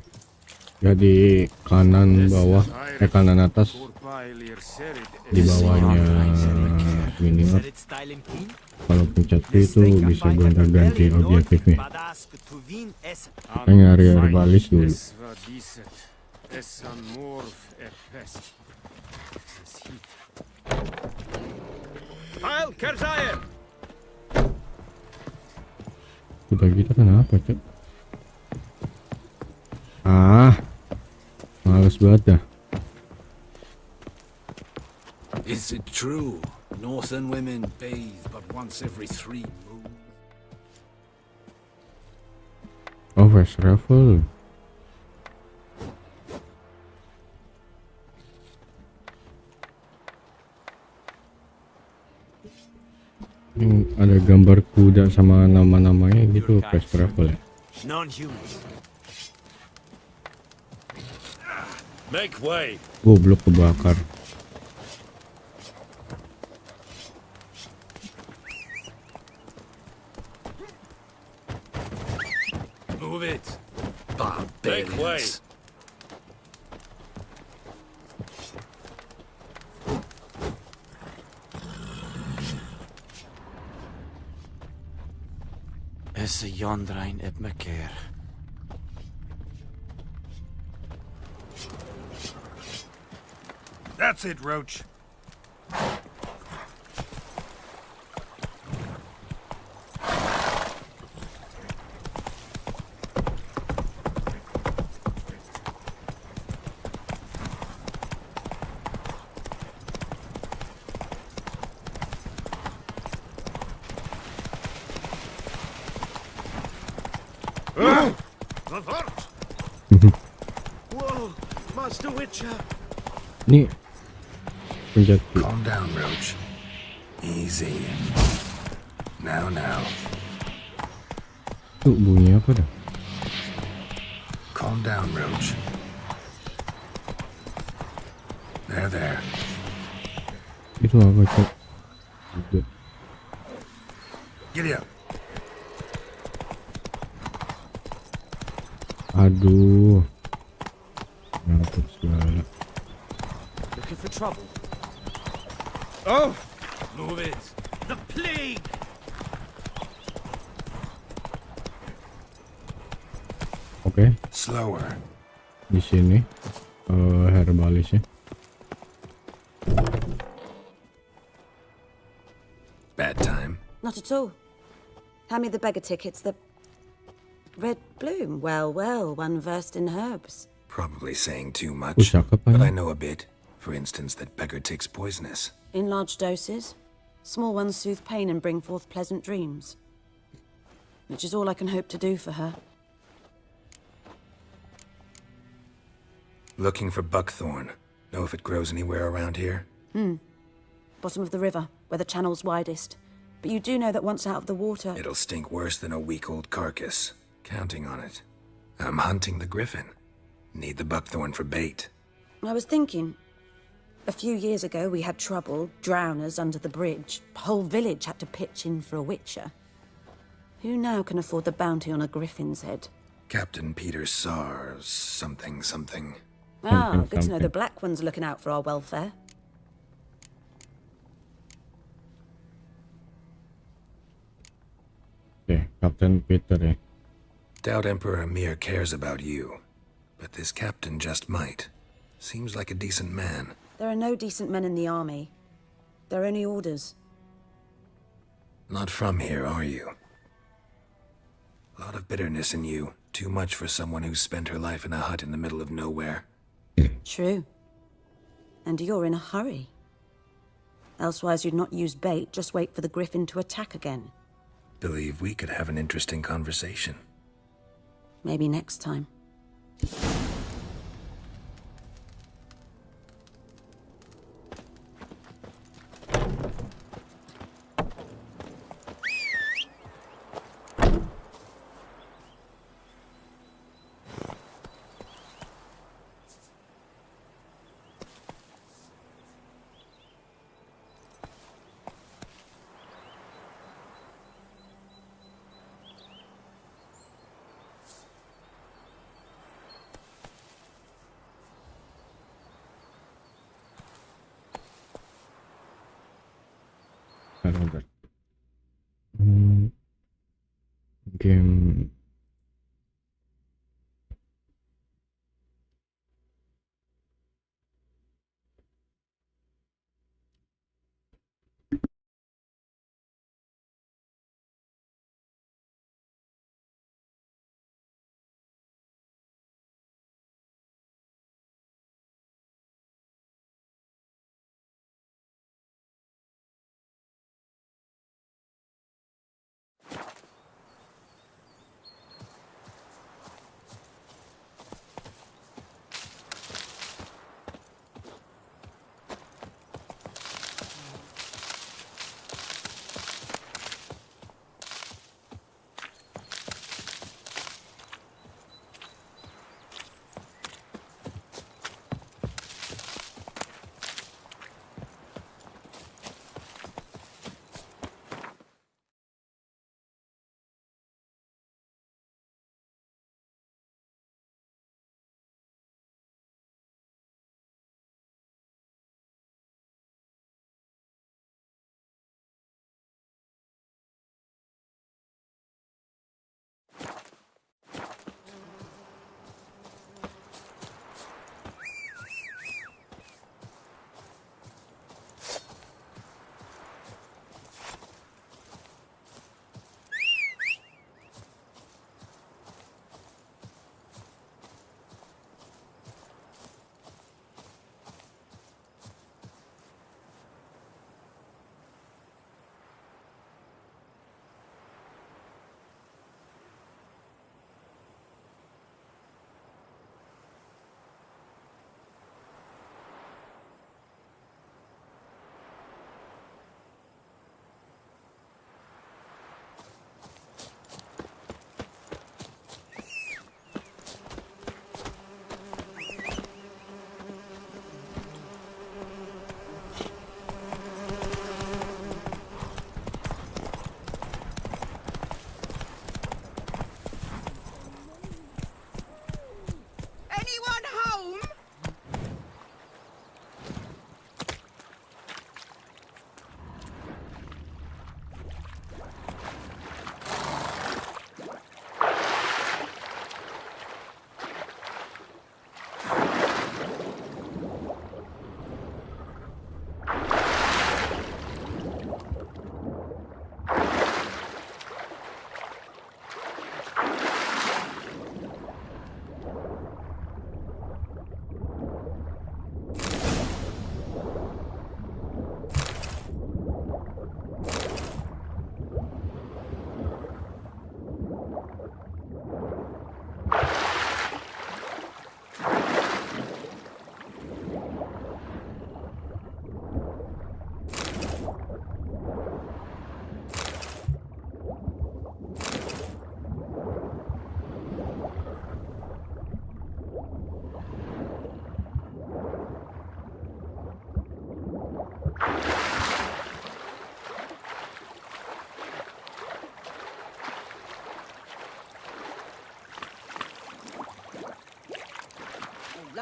Jadi kanan bawah, kanan atas. Di bawahnya minimap. Kalau pencet V itu bisa gonta-ganti objektifnya. Kita nyari herbalis dulu. Udah gitu kenapa, Cok? Males banget dah. Is it true? Northern women bathe but once every 3 moons. Oh, fast travel. Ada gambar kuda sama nama-namanya gitu, fast travel ya. Non-humans. Make way. Goblok kebakar. Move it. Make way. Barbarians. Esse Jondrain eb Mekeer. That's it, Roach. Whoa, Master Witcher. Ini penjati. Calm down, Roach. Easy. Now. Tuh bunyi apa dah? Calm down, Roach. There. Itu apa cok? Giddy up. Aduh. Ngapus segala. Looking for trouble? Oh! Move it. The plague! Oke. Slower. Di sini herbalisnya. Bad time. Not at all. Hand me the beggar tickets, the red bloom. Well, one versed in herbs. Probably saying too much, Pusaka pa but yan. I know a bit. For instance, that beggar tick's poisonous. In large doses. Small ones soothe pain and bring forth pleasant dreams. Which is all I can hope to do for her. Looking for buckthorn. Know if it grows anywhere around here? Bottom of the river, where the channel's widest. But you do know that once out of the water... It'll stink worse than a week-old carcass. Counting on it. I'm hunting the griffin. Need the buckthorn for bait. I was thinking... A few years ago, we had trouble, drowners under the bridge. Whole village had to pitch in for a witcher. Who now can afford the bounty on a griffin's head? Captain Peter Sars, something. Ah, good to know the Black One's looking out for our welfare. Oke, Kapten Peter ya. Doubt Emperor Amir cares about you. But this captain just might. Seems like a decent man. There are no decent men in the army. They're only orders. Not from here, are you? A lot of bitterness in you. Too much for someone who's spent her life in a hut in the middle of nowhere. True. And you're in a hurry. Elsewise you'd not use bait, just wait for the griffin to attack again. Believe we could have an interesting conversation. Maybe next time. Bentar. Game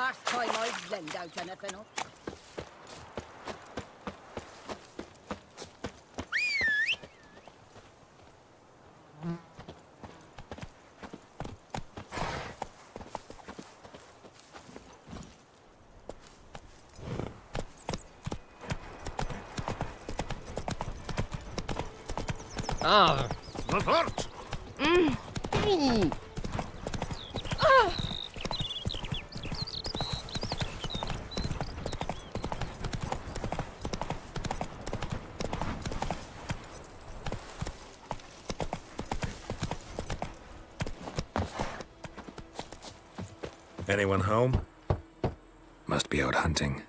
last time I've lent out anything up. Ah, Report! Anyone home? Must be out hunting.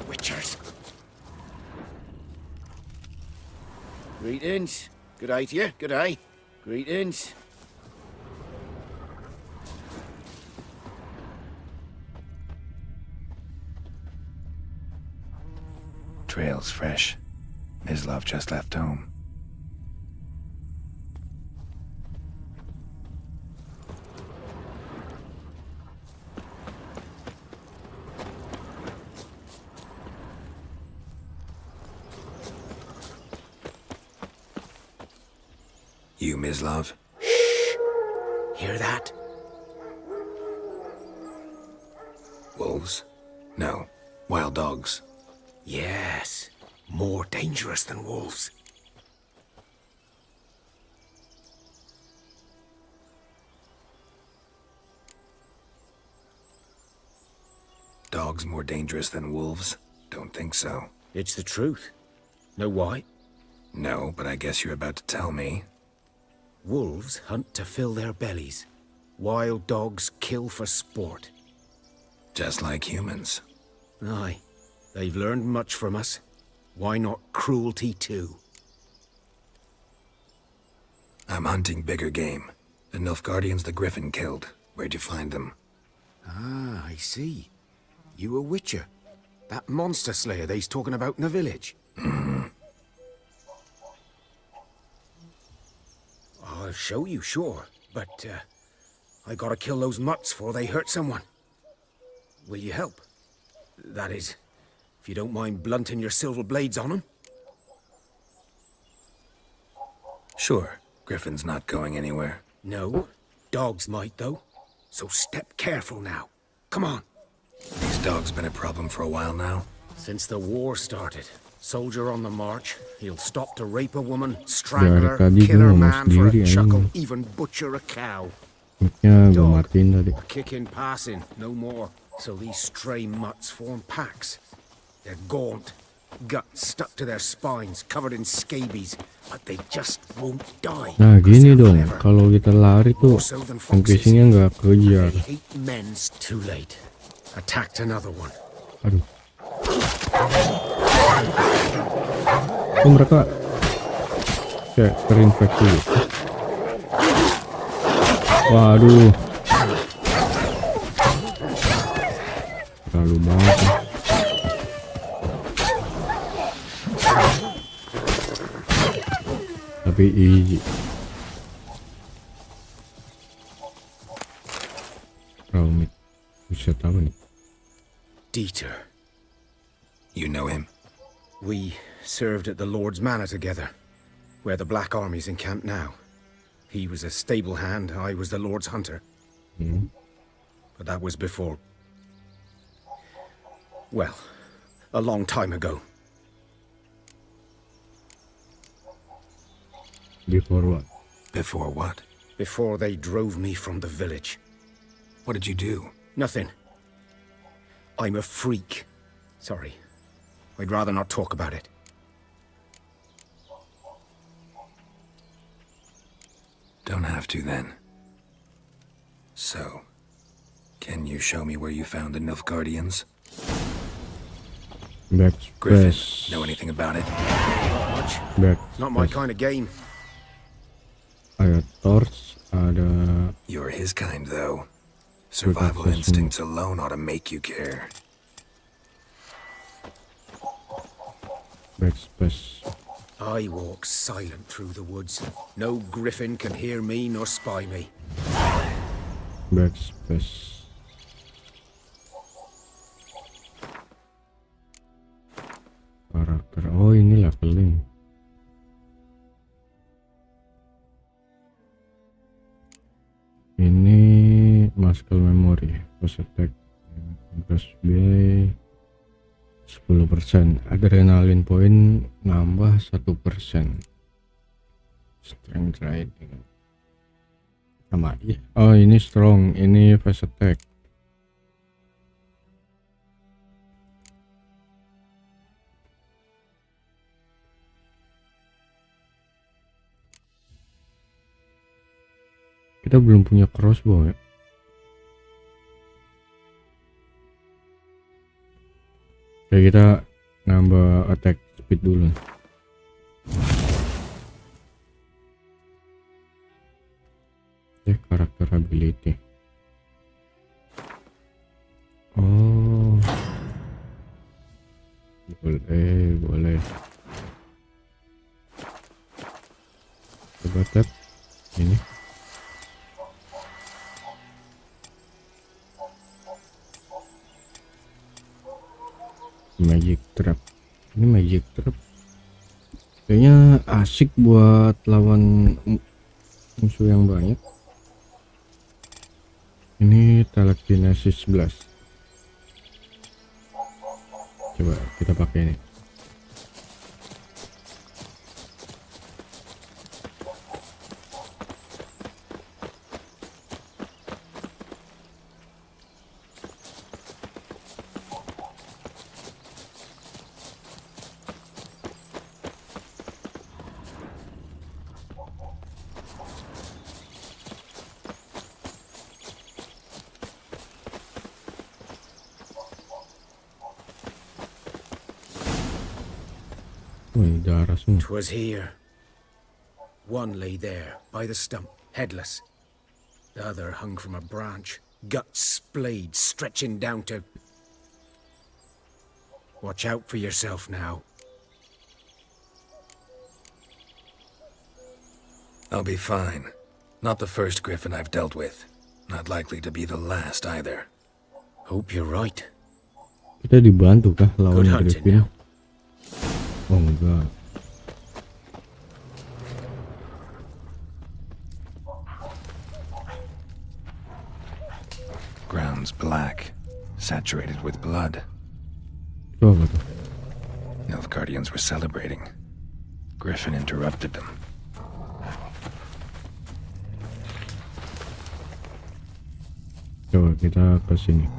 Witchers. Greetings. Good eye to you. Good eye. Greetings. Trail's fresh. Mislav just left home. You, Mislav? Hear that? Wolves? No. Wild dogs. Yes. More dangerous than wolves. Dogs more dangerous than wolves? Don't think so. It's the truth. Know why? No, but I guess you're about to tell me. Wolves hunt to fill their bellies. Wild dogs kill for sport. Just like humans. Aye. They've learned much from us. Why not cruelty too? I'm hunting bigger game. The Nilfgaardians the Griffin killed. Where'd you find them? Ah, I see. You a witcher. That monster slayer they's talking about in the village. I'll show you, sure. But, I gotta kill those mutts before they hurt someone. Will you help? That is, if you don't mind blunting your silver blades on them. Sure. Griffin's not going anywhere. No. Dogs might, though. So step careful now. Come on. These dogs been a problem for a while now? Since the war started. Soldier on the march. He'll stop to rape a woman, strangle her, kill her man for a chuckle, even butcher a cow. Dog, a kick in passing, no more. So these stray mutts form packs. They're gaunt, guts stuck to their spines, covered in scabies, but they just won't die. Nah, gini dong, kalau kita lari tuh NPC-nya nggak kejar. Hate men's too late. Attacked another one. Aduh. Oh, mereka kayak terinfeksi gitu. Waduh. Terlalu banget. Tapi easy. Raumit. Buset apa nih? Dieter. You know him? We served at the Lord's Manor together, where the Black Army's encamped now. He was a stable hand, I was the Lord's hunter. But that was before... well, a long time ago. Before what? Before what? Before they drove me from the village. What did you do? Nothing. I'm a freak. Sorry. I'd rather not talk about it. Don't have to then. So, can you show me where you found the Nilfgaardians? Griffin, know anything about it? Not much. Not my kind of game. Ada torch, ada... You're his kind, though. Survival instincts alone ought to make you care. Backspace. I walk silent through the woods. No griffin can hear me nor spy me. Backspace. Karakter. Oh, ini leveling. Ini muscle memory, force attack, Pembasmi 10%, adrenalin point nambah 1%, strength riding sama ya. Oh, ini strong, ini force attack. Kita belum punya crossbow ya. Oke, kita nambah attack speed dulu. Karakter ability. Oh, boleh. Coba tap ini. Magic trap. Ini magic trap kayaknya asik buat lawan musuh yang banyak. Ini telekinesis 11. Coba kita pakai ini. Twas here. One lay there, by the stump, headless. The other hung from a branch, guts splayed, stretching down to... Watch out for yourself now. I'll be fine. Not the first griffin I've dealt with. Not likely to be the last either. Hope you're right. Kita dibantu kah lawan griffin? Oh enggak. Ground's black, saturated with blood. Itu apa tuh? Nilfgaardians were celebrating. Griffin interrupted them. Coba kita ke sini.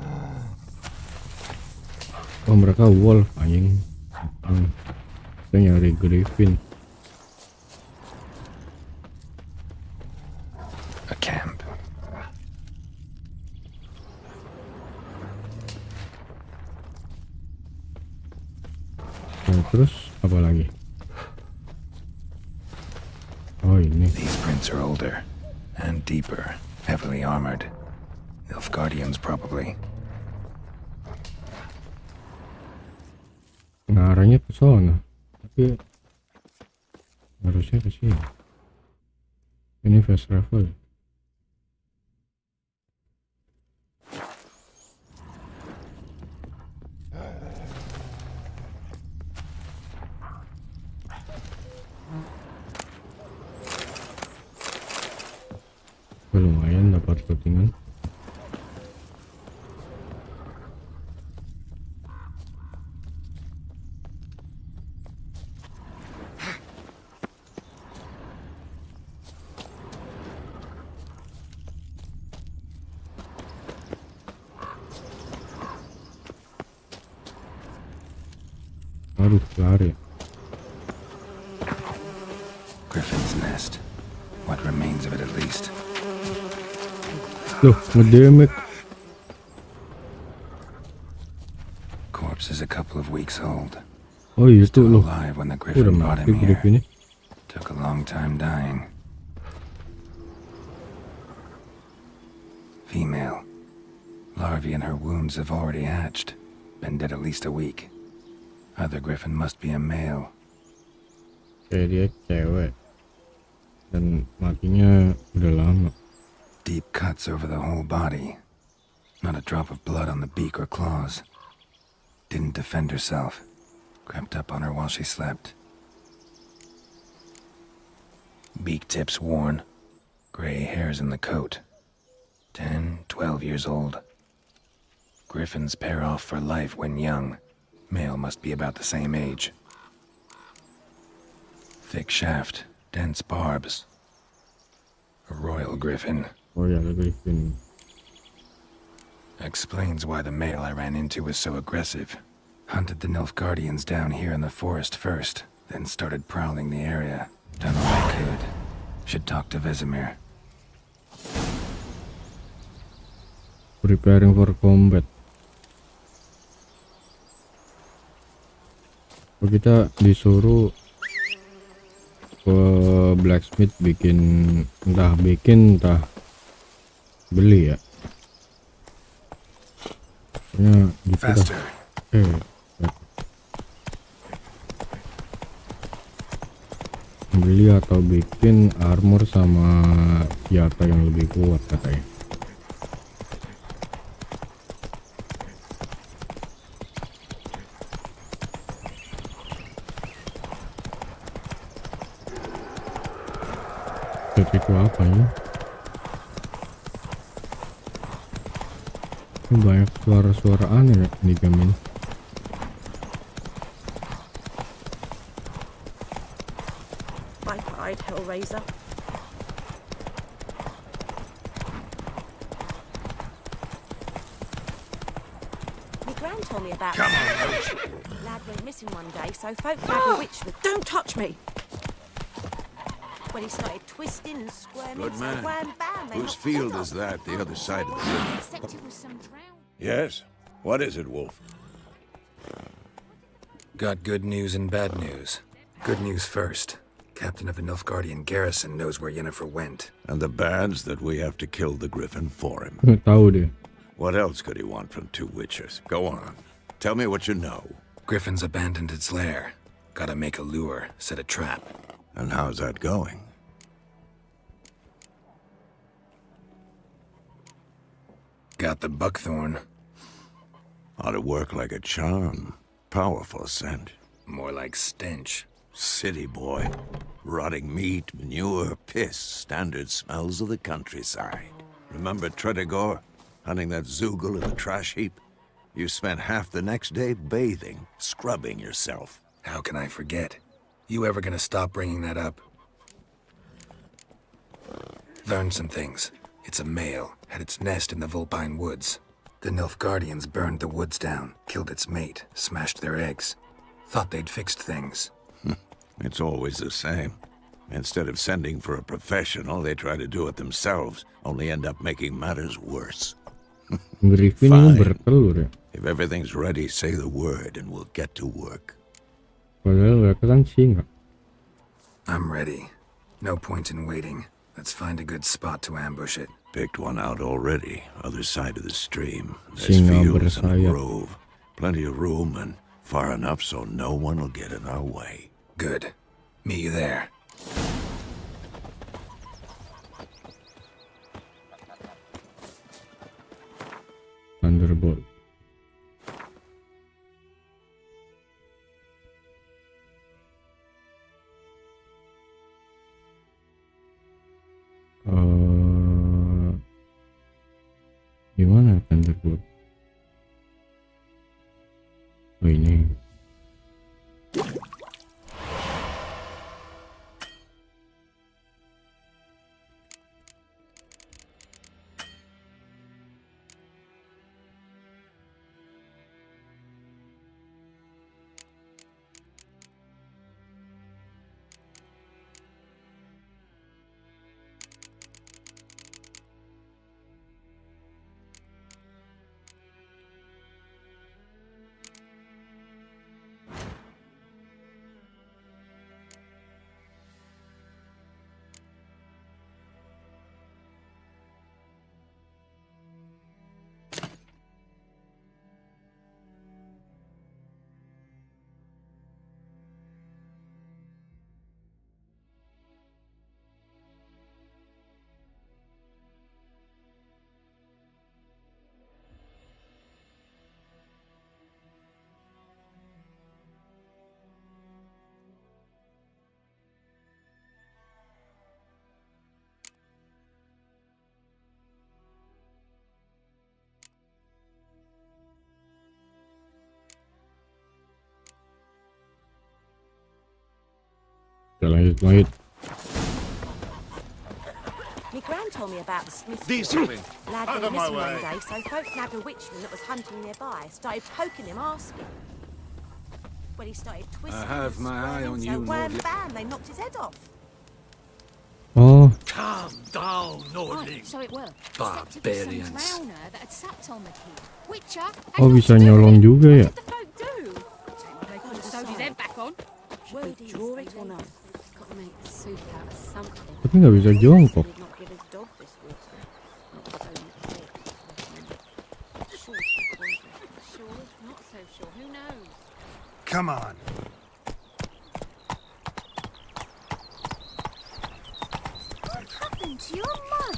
Oh, mereka wolf anjing. Kita nyari griffin. A camp. Nah, terus apa lagi? Oh, ini. These prints are older and deeper, heavily armored. Nilfgaardians probably. Nah, arahnya ke sana, tapi harusnya ke sini. Ini fast travel. Lumayan dapat lootingan. Aduh, lari. Griffin's nest. What remains of it at least. Loh, ngedemek. Corpse is a couple of weeks old. Oh iya tuh loh. Alive when the griffin brought him here. Took a long time dying. Female. Larvae in her wounds have already hatched. Been dead at least a week. Other griffin must be a male. Dia cewek dan matinya udah lama. Deep cuts over the whole body. Not a drop of blood on the beak or claws. Didn't defend herself. Crept up on her while she slept. Beak tips worn. Gray hairs in the coat. 10, 12 years old. Griffins pair off for life when young. Male must be about the same age. Thick shaft, dense barbs. A royal griffin. Royal griffin. Explains why the male I ran into was so aggressive. Hunted the Nilfgaardians down here in the forest first, then started prowling the area. Done all I could. Should talk to Vesemir. Preparing for combat. Kita disuruh ke blacksmith bikin entah beli ya. Pokoknya gitu dah. Beli atau bikin armor sama senjata yang lebih kuat katanya. Itu apa ya? Banyak suara-suara aneh ya di game ini. My pride, Hellraiser. My gran told me about. Come on, Witch. Lad went missing one day, so folk grabbed a witch. Don't touch me. When he started twisting and squirming, Good man. so wham bam. Whose field is that, the other side of the river? Yes? What is it, Wolf? Got good news and bad news. Good news first. Captain of the Nilfgaardian garrison knows where Yennefer went. And the bad's that we have to kill the griffin for him. Tahu deh. What else could he want from two witchers? Go on. Tell me what you know. Griffin's abandoned its lair. Gotta make a lure, set a trap. And how's that going? Got the buckthorn. Ought to work like a charm. Powerful scent. More like stench. City boy. Rotting meat, manure, piss. Standard smells of the countryside. Remember Tredegor? Hunting that Zoogle in the trash heap? You spent half the next day bathing, scrubbing yourself. How can I forget? You ever gonna stop bringing that up? Learned some things. It's a male, had its nest in the Vulpine Woods. The Nilfgaardians burned the woods down, killed its mate, smashed their eggs. Thought they'd fixed things. It's always the same. Instead of sending for a professional, they try to do it themselves, only end up making matters worse. Griffin ini bertelur ya. If everything's ready, say the word and we'll get to work. Padahal mereka kan singa. I'm ready. No point in waiting. Let's find a good spot to ambush it. Picked one out already, other side of the stream. There's Singa fields and a bersayap. grove. Plenty of room and far enough so no one will get in our way. Good. Meet you there. Thunderbolt. Gimana Thunderbolt? Oh ini. lanjut. My gran told me about the Smith. Decently. Lad Out went of my missing one way. day, so folk nabbed a witchman that was hunting nearby. Started poking him, asking. When he started twisting, have and my eye squirming, on so you, wham Nordling. bam, they knocked his head off. Oh, Calm down, Right, Nordling. so it worked. Barbarians. Drowner that had sapped on the key. Witcher. oh bisa nyolong juga ya? What the folk do? They could have sewed his head back on. Word is, draw it or not. Got to make soup out of something. Tapi nggak bisa jongkok. Did not give his dog this water. Not so sick. Sure, Sure, not so sure. Who knows? Come on. What happened to your mug?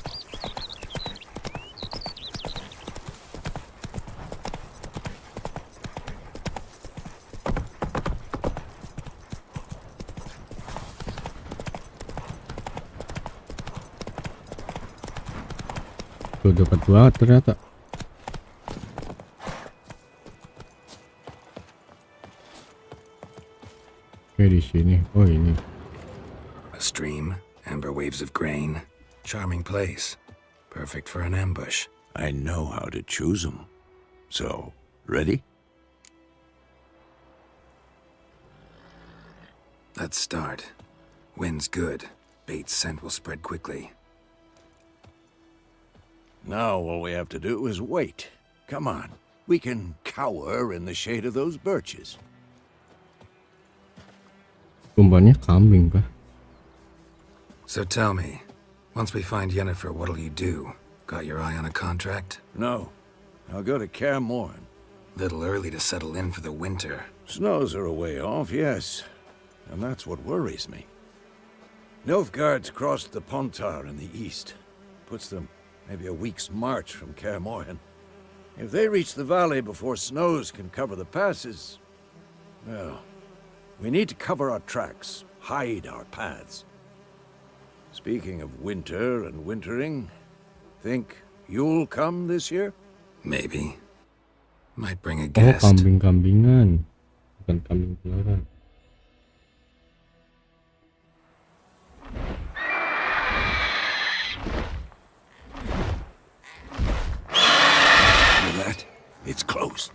Tuh dekat banget ternyata. Oke di sini. Oh ini. A stream, amber waves of grain. Charming place. Perfect for an ambush. I know how to choose them. So, ready? Let's start. Wind's good. Bait's scent will spread quickly. Now all we have to do is wait. Come on. We can cower in the shade of those birches. Umpannya kambing kah? So tell me, once we find Yennefer, what'll you do? Got your eye on a contract? No. I'll go to Kaer Morhen. Little early to settle in for the winter. Snows are a way off, yes. And that's what worries me. Nilfgaard's crossed the Pontar in the east. Puts them maybe a week's march from Kaer Morhen. If they reach the valley before snows can cover the passes, well, we need to cover our tracks, hide our paths. Speaking of winter and wintering, think you'll come this year? Maybe. Might bring a Oh guest. kambing-kambingan, bukan kambing peliharaan. Hear that? It's close.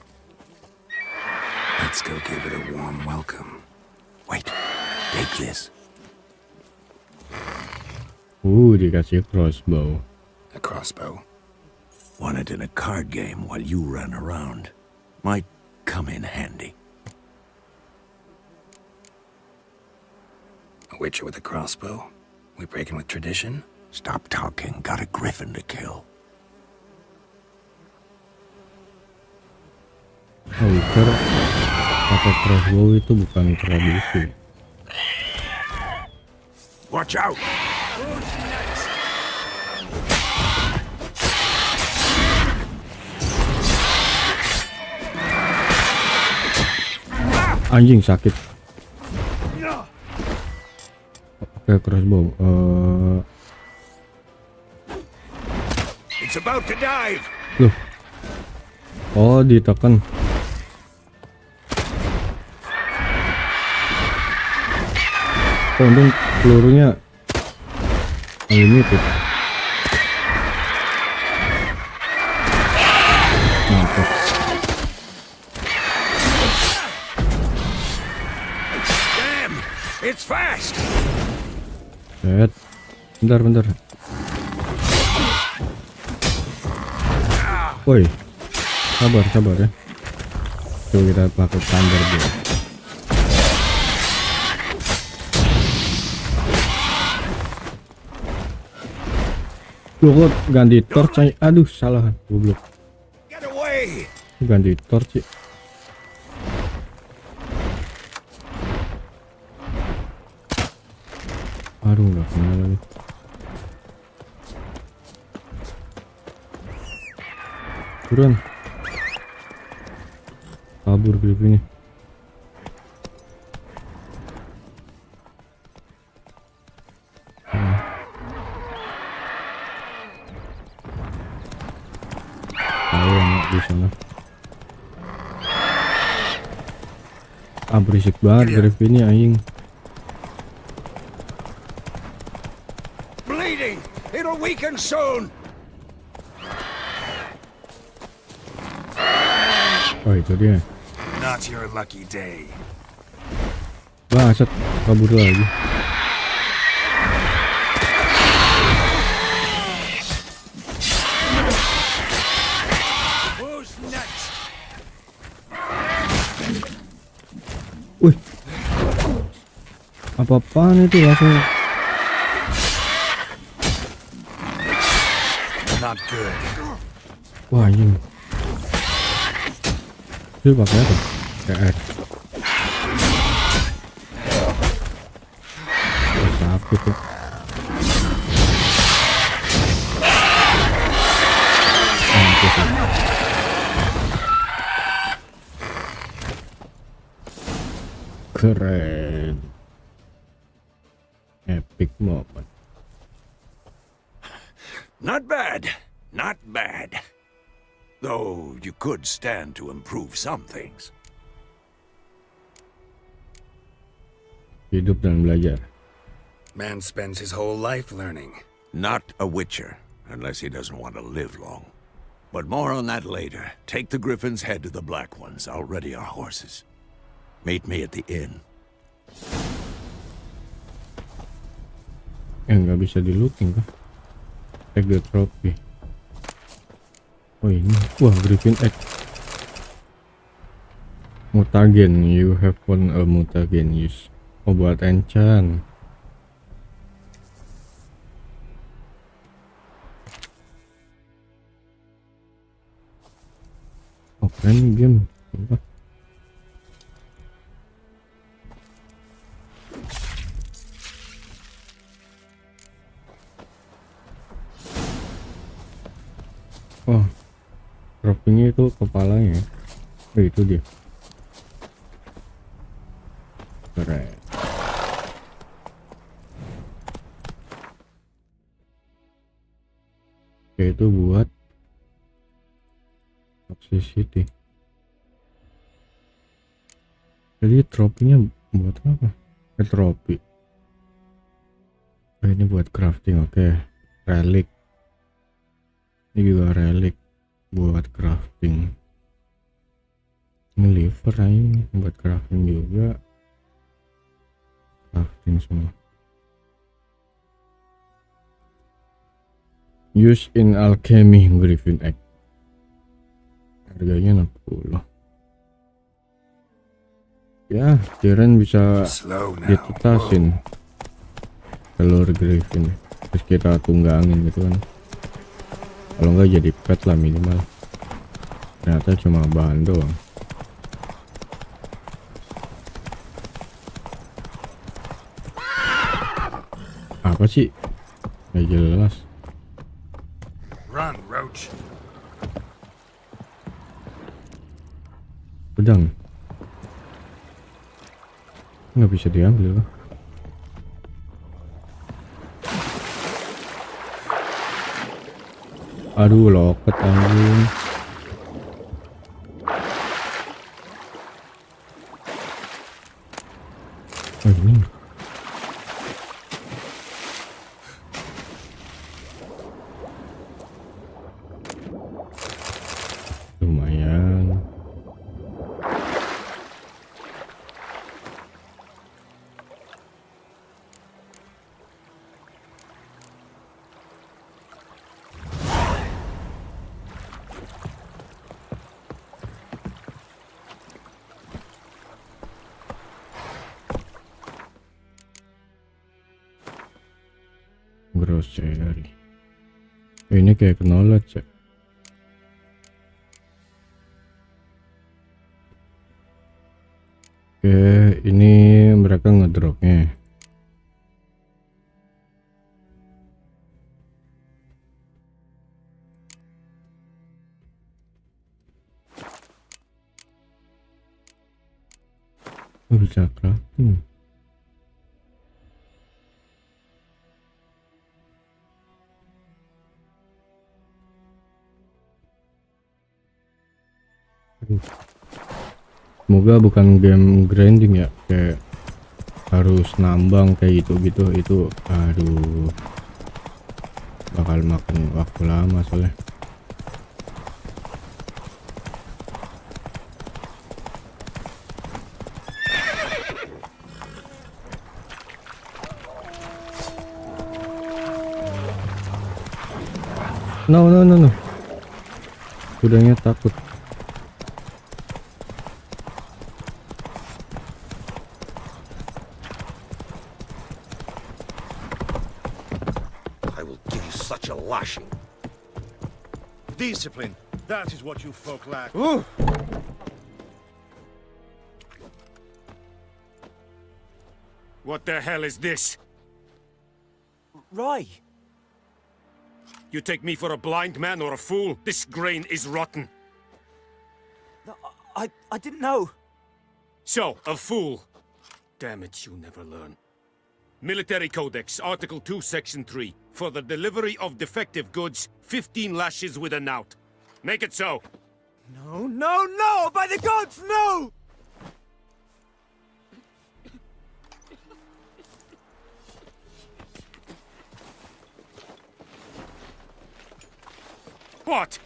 Let's go give it a warm welcome. Wait, take this. Dikasih crossbow. A crossbow. Won it in a card game while you ran around. Might come in handy. A witcher with a crossbow? We breaking with tradition? Stop talking. Got a griffin to kill. Witcher pakai crossbow itu bukan tradisi. Watch out! Anjing sakit. Oke crossbow. It's about to dive. Loh. Oh ditekan. Untung pelurunya unlimited. Mantap. Damn! It's fast! Bentar. Woi. Sabar ya. Coba kita pakai standar dulu. Loh, ganti torch aja. Aduh, salah. Goblok. Ganti torch sih. Aduh, nggak kena lagi. Turun. Kabur grip ini. Di sana. Berisik banget grip ini anjing. hiding! It'll weaken soon! Oh itu dia. Not your lucky day. Bangsat, kabur lagi. Who's next? Wih, apa-apaan itu langsung. Not good. Wah ini. Itu pakai apa? KS. Sakit ya. Keren. Epic moment. Not bad. Not bad. Though you could stand to improve some things. Hidup dan belajar. Man spends his whole life learning. Not a witcher, unless he doesn't want to live long. But more on that later. Take the Griffin's head to the Black Ones. I'll ready our horses. Meet me at the inn. Nggak bisa di looting kah? Take the trophy. Oh ini, wah Griffin Egg. Mutagen, you have won a mutagen use. Oh buat enchant. Oh keren game. Apa? Oh, droppingnya itu kepalanya. Oh itu dia. Keren. Oke, itu buat toxicity. Jadi tropinya buat apa? Tropi. Oh, ini buat crafting. Oke. Relic. Ini juga relic buat crafting. Ini liver ini buat crafting juga. Crafting semua. Use in alchemy Griffin Egg. Harganya 60. Ya, kirain bisa ditetasin telur Griffin. Terus kita tunggangin gitu kan. Kalau nggak jadi pet lah minimal. Ternyata cuma bahan doang. Apa sih? Nggak jelas. Run, Roach. Pedang. Nggak bisa diambil loh. Aduh loket anjing. Oh ini. Lumayan. Grocery. Ini kayak knowledge ya. Oke, ini mereka ngedropnya. Oh, bisa crafting. Semoga bukan game grinding ya, kayak harus nambang kayak gitu itu aduh bakal makan waktu lama soalnya. No. Kudanya takut. I will give you such a lashing. Discipline. That is what you folk lack. What the hell is this? Rye! You take me for a blind man or a fool? This grain is rotten. No, I didn't know. So, a fool. Damn it, you never learn. Military Codex, Article 2, Section 3. For the delivery of defective goods, 15 lashes with a knout. Make it so. No! By the gods, no! What?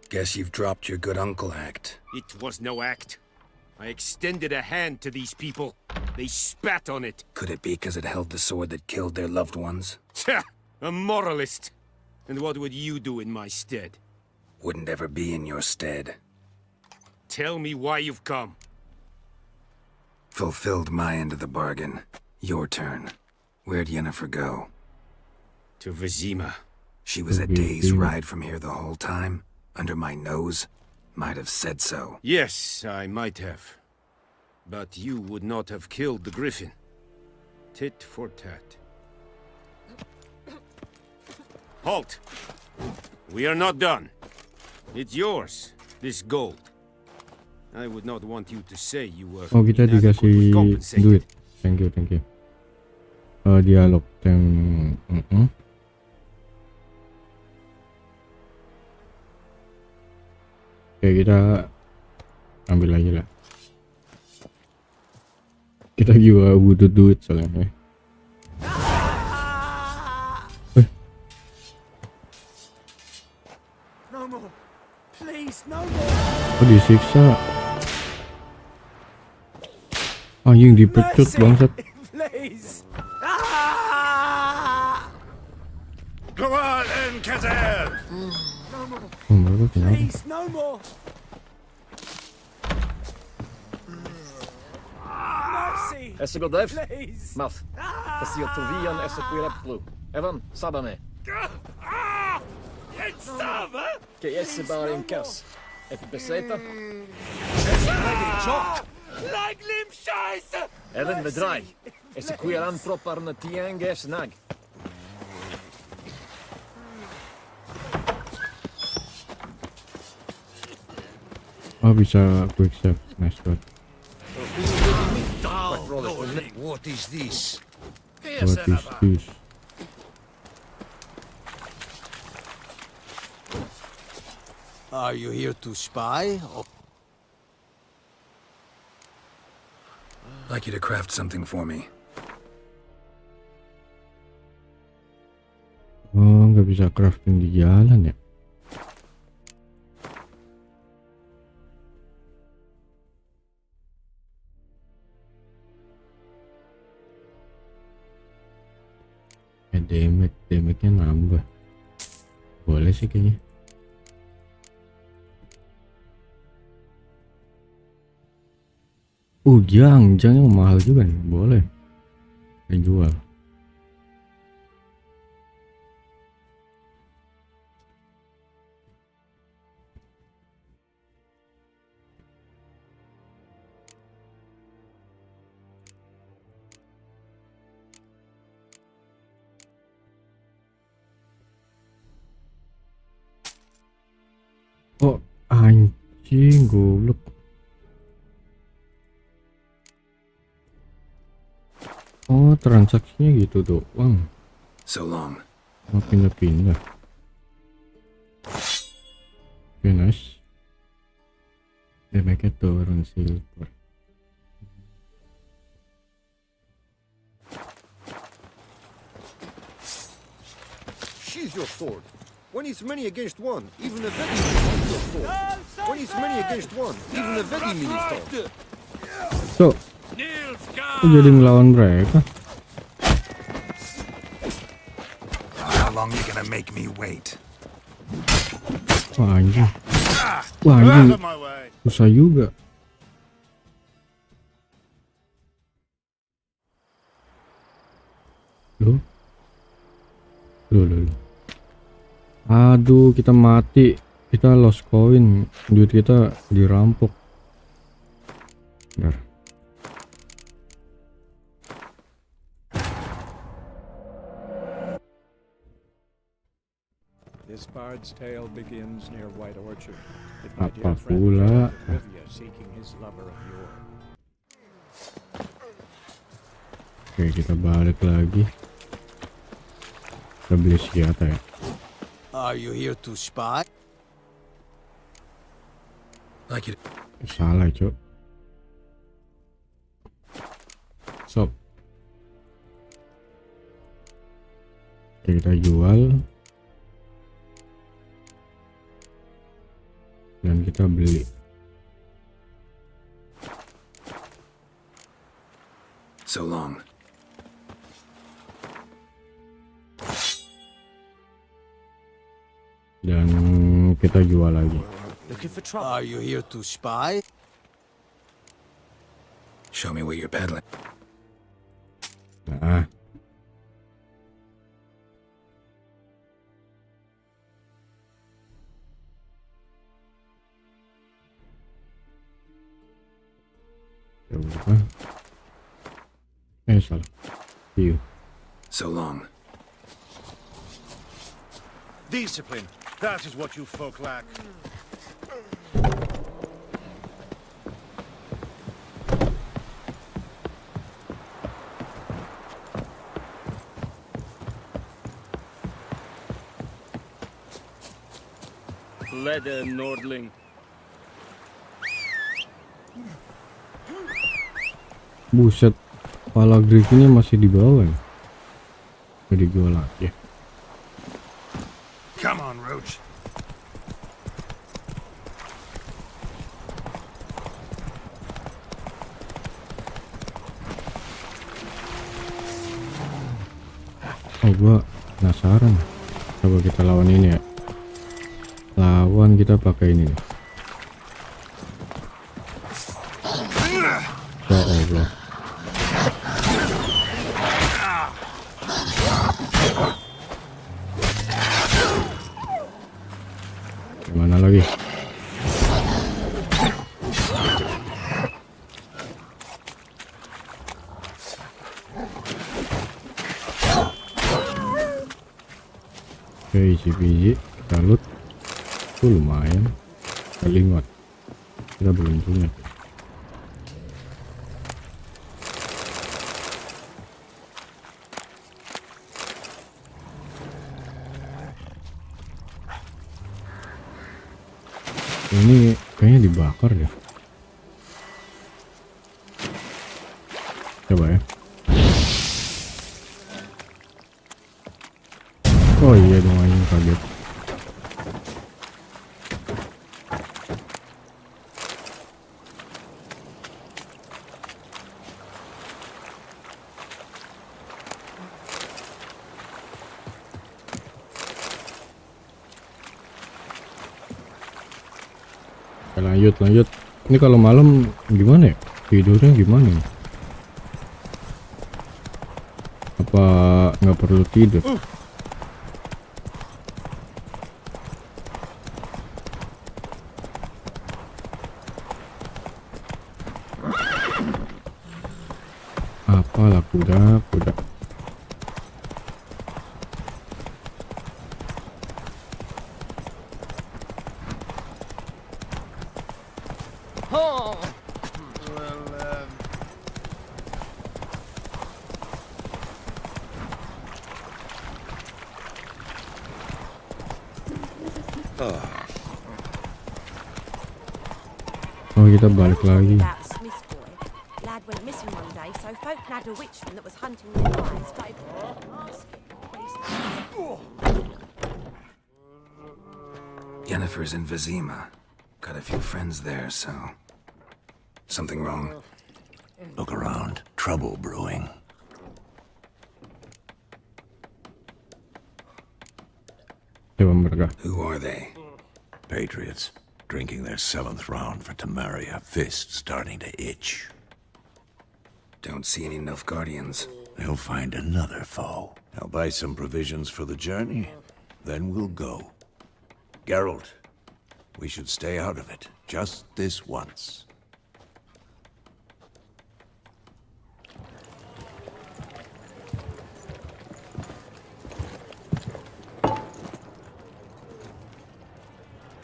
Guess you've dropped your good uncle act. It was no act. I extended a hand to these people. They spat on it. Could it be because it held the sword that killed their loved ones? Tja, a moralist. And what would you do in my stead? Wouldn't ever be in your stead. Tell me why you've come. Fulfilled my end of the bargain. Your turn. Where'd Yennefer go? To Vizima. She was a day's ride from here the whole time? Under my nose? Might have said so. Yes, I might have. But you would not have killed the griffin. Tit for tat. Halt! We are not done. It's yours, this gold. I would not want you to say you were kita dikasih duit. Thank you. Dialog yang Oke, kita ambil aja lah. Kita juga butuh duit soalnya. No more. Please, no more. Oh, disiksa. Anjing dipecut bangsat. Please. Go on, Enkater! Oh, mereka kenapa? Please, no more. Mercy. Esse godef? Please. Math. Kasio Tovian esse Quireplu. Evan, Sabame. Che esse bar in kas. Epipeseta. Evan bedrai. Esse Quiran propar na tienge snag. Oh, bisa quick save. Nice god. What is this? What is this? Are you here to spy? Or... I'd like you to craft something for me. Oh, nggak bisa crafting di jalan ya? Damage-nya nambah. Boleh sih kayaknya. Jangnya mahal juga nih. Boleh. Saya jual. Oh, anjing goblok. Oh, transaksinya gitu doang. So long. Oh, pindah-pindah. Oke, nice. Damage-nya turun silver. use your sword. When it's many against one, even a very mini use your sword. When it's many against one, even a very mini sword. So, jadi ngelawan mereka. How long you gonna make me wait? Wah anjing. Wah anjing. Susah juga. Loh. Aduh, kita mati. Kita lost coin. Duit kita dirampok. Bentar. This bard's tale begins near White Orchard. With my Apa dear friend pula? Rivia seeking his lover of yore. Oke, kita balik lagi. Kita beli senjata ya. Are you here to spy? Like it. Salah, Cok. Sob. Oke, kita jual. Dan kita beli. So long. Dan kita jual lagi. Are you here to spy? Show me what you're peddling. Nah. Salah. See you. So long. Discipline. That is what you folk lack. Leather Nordling. Buset, kepala griffinnya masih di bawah ya. Jadi dijual lagi. Come on, Roach. Oh, gua penasaran. Coba kita lawan ini ya. Lawan kita pakai ini nih. Ya Allah. Gimana lagi? Oke, easy peasy. Kita loot. Lumayan. Kelingot. Kita belum punya. Ini kayaknya dibakar deh. Coba ya. Oh iya dong, anjing kaget. Lanjut. Ini kalau malam gimana ya? Tidurnya gimana ya? Apa nggak perlu tidur? Apalah kuda. Oh, kita balik lagi. Lad went missing one day, so folk had a witchman that was hunting the fire started asking. Yennefer's in Vizima. Got a few friends there, so... Something wrong? Look around. Trouble brewing. Who are they? Patriots. Drinking their 7th round for Temeria. Fist starting to itch. Don't see any Nilfgaardians. They'll find another foe. I'll buy some provisions for the journey. Then we'll go. Geralt, we should stay out of it. Just this once.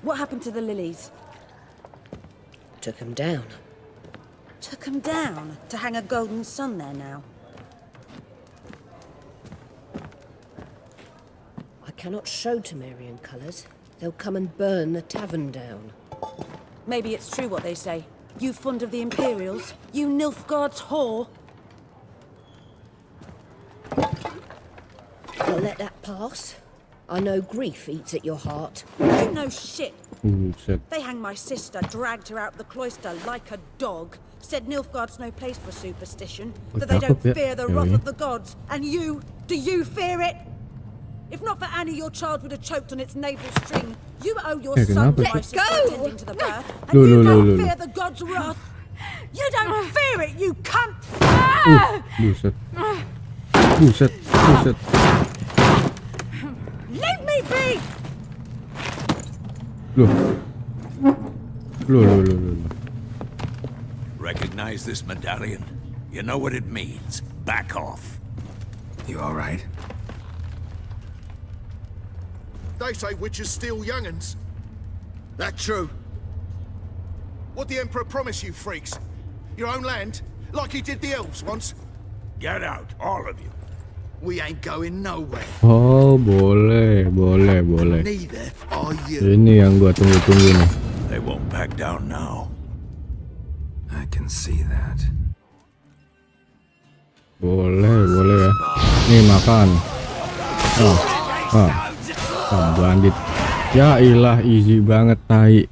What happened to the lilies? Took 'em down. Took 'em down to hang a golden sun there now. I cannot show Temerian colours. They'll come and burn the tavern down. Maybe it's true what they say. You fond of the Imperials? You Nilfgaard's whore? I'll let that pass. I know grief eats at your heart. You know shit. Shit. They hanged my sister, dragged her out the cloister like a dog. Said Nilfgaard's no place for superstition. That they don't fear the wrath of the gods. And you, do you fear it? If not for Annie, your child would have choked on its navel string. You owe your son to my sister attending to the birth. And you don't fear the gods' wrath. You don't fear it, you cunt! Buset. Buset. Buset. Leave me be! Loh. Recognize this medallion? You know what it means. Back off. You all right? They say witches steal young'uns. That true? What the Emperor promise you, freaks? Your own land? Like he did the elves once? Get out, all of you. We ain't going nowhere. Oh, boleh. Neither are you. Ini yang gua tunggu-tunggu nih. They won't back down now. I can see that. Boleh ya. Nih makan. Bandit. Ya ilah, easy banget tai.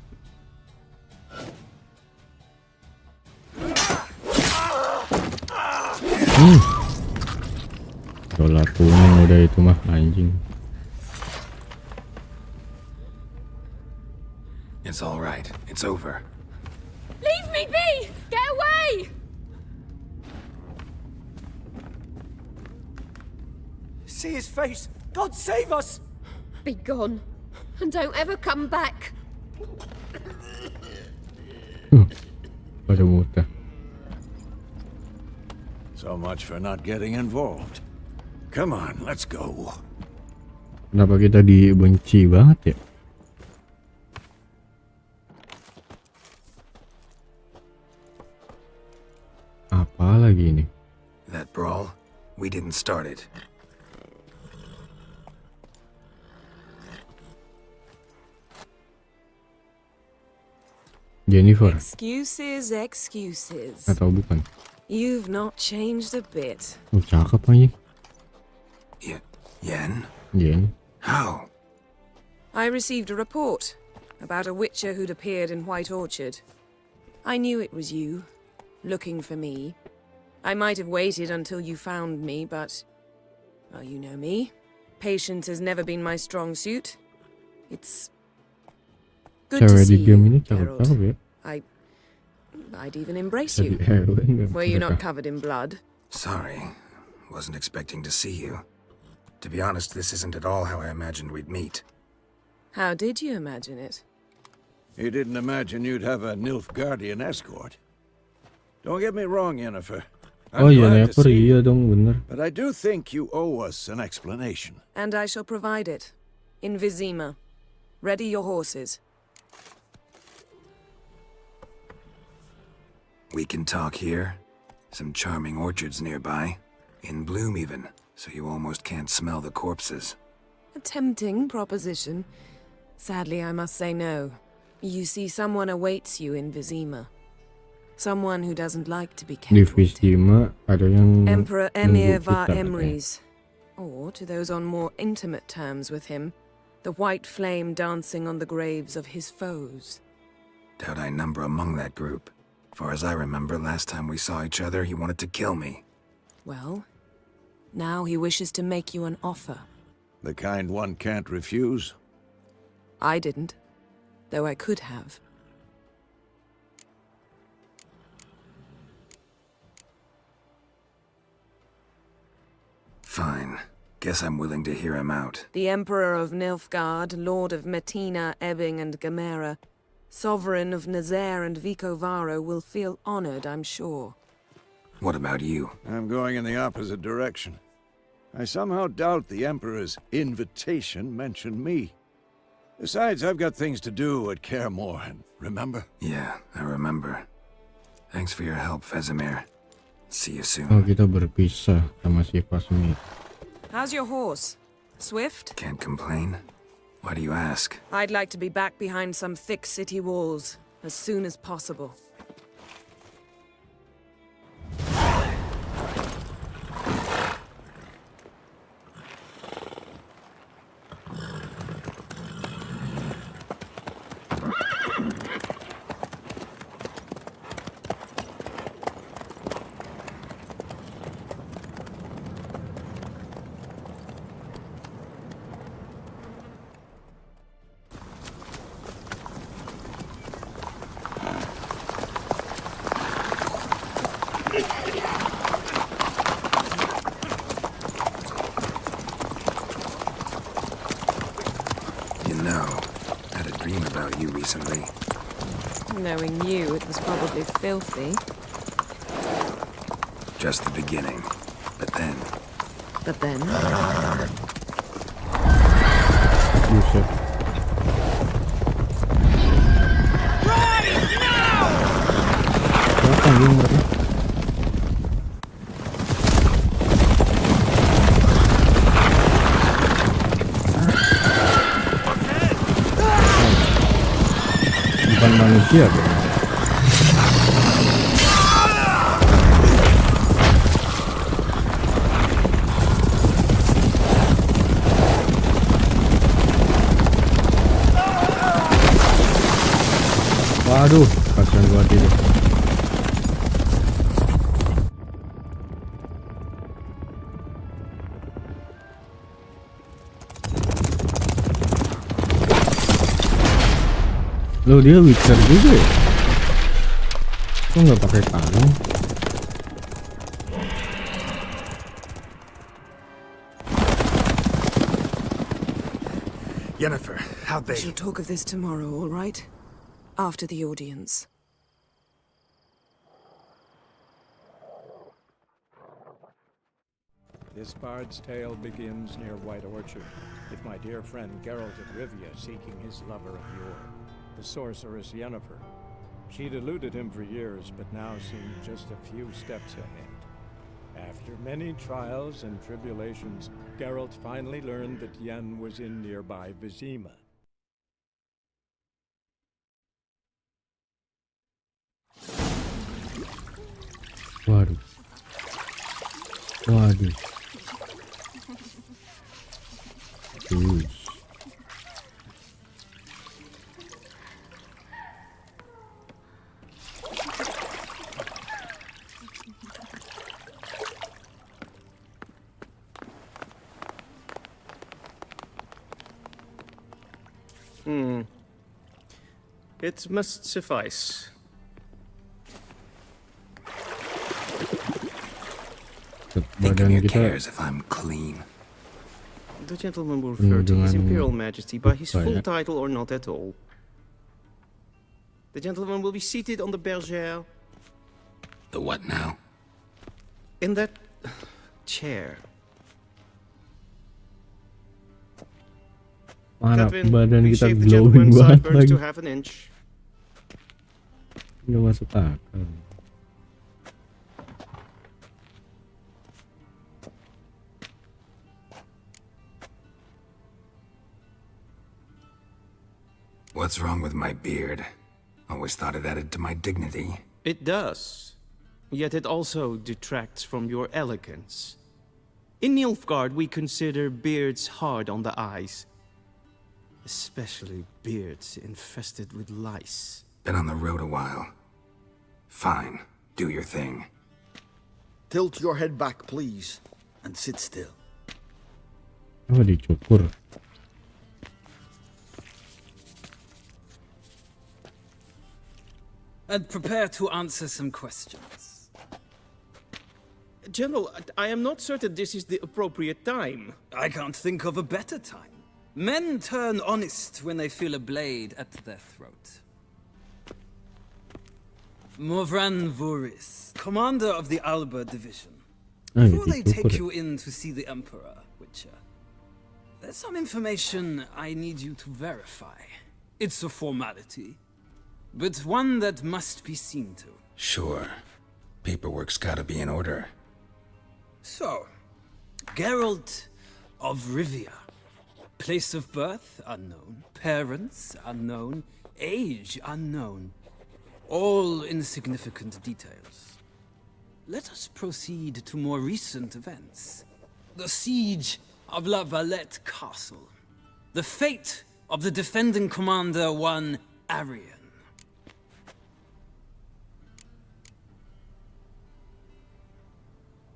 Dolar kuning udah itu mah anjing. It's all right. It's over. Leave me be! Get away! See his face! God save us! Be gone, and don't ever come back. Pada muta. So much for not getting involved. Come on, let's go. Kenapa kita dibenci banget ya? Apa lagi ini? That brawl, we didn't start it. Jennifer. Excuses. Atau bukan? You've not changed a bit. Oh, cakep anjing. Yen? Yen. How? I received a report about a witcher who'd appeared in White Orchard. I knew it was you, looking for me. I might have waited until you found me, but... well, you know me. Patience has never been my strong suit. It's... good to see you, Geralt. I'd even embrace you. Were you not covered in blood? Sorry. Wasn't expecting to see you. To be honest, this isn't at all how I imagined we'd meet. How did you imagine it? You didn't imagine you'd have a Nilfgaardian escort. Don't get me wrong, Yennefer. Oh iya, Yennefer iya dong, bener. But I do think you owe us an explanation. And I shall provide it. In Vizima. Ready your horses. We can talk here. Some charming orchards nearby. In bloom even, so you almost can't smell the corpses. A tempting proposition. Sadly, I must say no. You see, someone awaits you in Vizima. Someone who doesn't like to be Di kept Vizima ada yang Emperor Emir nunggu var kita, Emrys. Or, to those on more intimate terms with him, The white flame dancing on the graves of his foes. Doubt I number among that group. Far as I remember, last time we saw each other, he wanted to kill me. Well, now he wishes to make you an offer. The kind one can't refuse? I didn't, though I could have. Fine. Guess I'm willing to hear him out. The Emperor of Nilfgaard, Lord of Metina, Ebbing and Gamera, Sovereign of Nazaire and Vicovaro will feel honored, I'm sure. What about you? I'm going in the opposite direction. I somehow doubt the Emperor's invitation mentioned me. Besides, I've got things to do at Kaer Morhen, remember? Yeah, I remember. Thanks for your help, Vesemir. See you soon. Oh, kita berpisah sama si Pembasmi. How's your horse? Swift? Can't complain. Why do you ask? I'd like to be back behind some thick city walls as soon as possible. Recently. Knowing you, it was probably filthy. Just the beginning. But then... But then? Yusuf. Apa yang mereka? Bukan manusia tuh. Waduh, kasihan buat itu. Loh, dia Witcher juga ya? Kok nggak pakai tangan? Yennefer, how'd they... We shall talk of this tomorrow, all right? After the audience. This bard's tale begins near White Orchard, with my dear friend Geralt of Rivia seeking his lover of yore, the sorceress Yennefer. She'd eluded him for years, but now seemed just a few steps ahead. After many trials and tribulations, Geralt finally learned that Yen was in nearby Vizima. Waduh. Waduh. It must suffice. Thinking who cares if I'm clean? The gentleman will refer to His Imperial Majesty by his full title or not at all. The gentleman will be seated on the bergère. The what now? In that chair. Mana Catherine, badan please kita shave the glowing gentleman's banget sideburns lagi. to half an inch. Nggak masuk akal. What's wrong with my beard? Always thought it added to my dignity. It does. Yet it also detracts from your elegance. In Nilfgaard, we consider beards hard on the eyes. Especially beards infested with lice. Been on the road a while. Fine, do your thing. Tilt your head back, please, and sit still. Oh, dicukur. And prepare to answer some questions. General, I am not certain this is the appropriate time. I can't think of a better time. Men turn honest when they feel a blade at their throat. Morvran Vuris, commander of the Alba division. Before they take you in to see the Emperor, Witcher, there's some information I need you to verify. It's a formality, but one that must be seen to. Sure. Paperwork's gotta be in order. So, Geralt of Rivia. Place of birth, unknown. Parents, unknown. Age, unknown. All insignificant details. Let us proceed to more recent events. The siege of La Valette Castle. The fate of the defending commander, one Arian.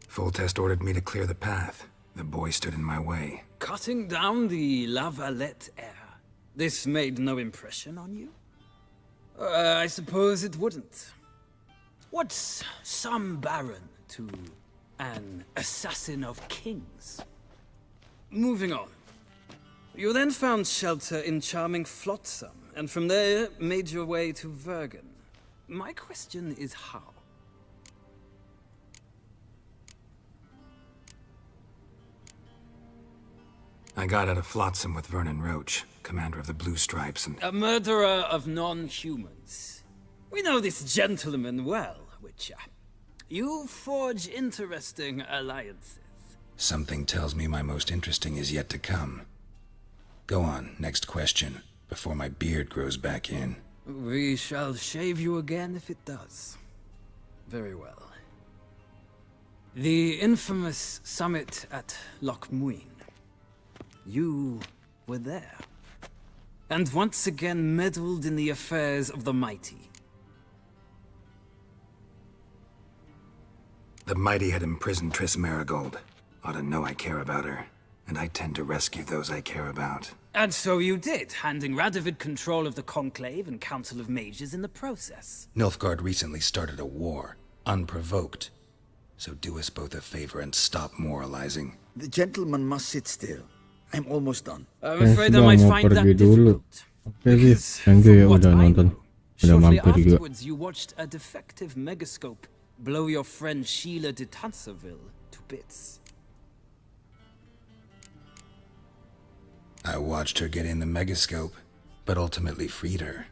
Foltest ordered me to clear the path. The boy stood in my way. Cutting down the La Valette heir. This made no impression on you? I suppose it wouldn't. What's some baron to an assassin of kings? Moving on. You then found shelter in charming Flotsam, and from there made your way to Vergen. My question is how? I got out of Flotsam with Vernon Roach, commander of the Blue Stripes, and... A murderer of non-humans. We know this gentleman well, Witcher. You forge interesting alliances. Something tells me my most interesting is yet to come. Go on, next question, before my beard grows back in. We shall shave you again if it does. Very well. The infamous summit at Loch Muin. You were there. And once again meddled in the affairs of the mighty. The mighty had imprisoned Triss Marigold. Ought to know I care about her, and I tend to rescue those I care about. And so you did, handing Radovid control of the Conclave and Council of Mages in the process. Nilfgaard recently started a war, unprovoked. So do us both a favor and stop moralizing. The gentleman must sit still. I'm almost done. I'm afraid I might find that difficult. Oke sih, thank you ya udah nonton. Udah Shortly mampir juga. afterwards, you watched a defective megascope blow your friend Sheila de Tanserville to bits. I watched her get in the megascope, but ultimately freed her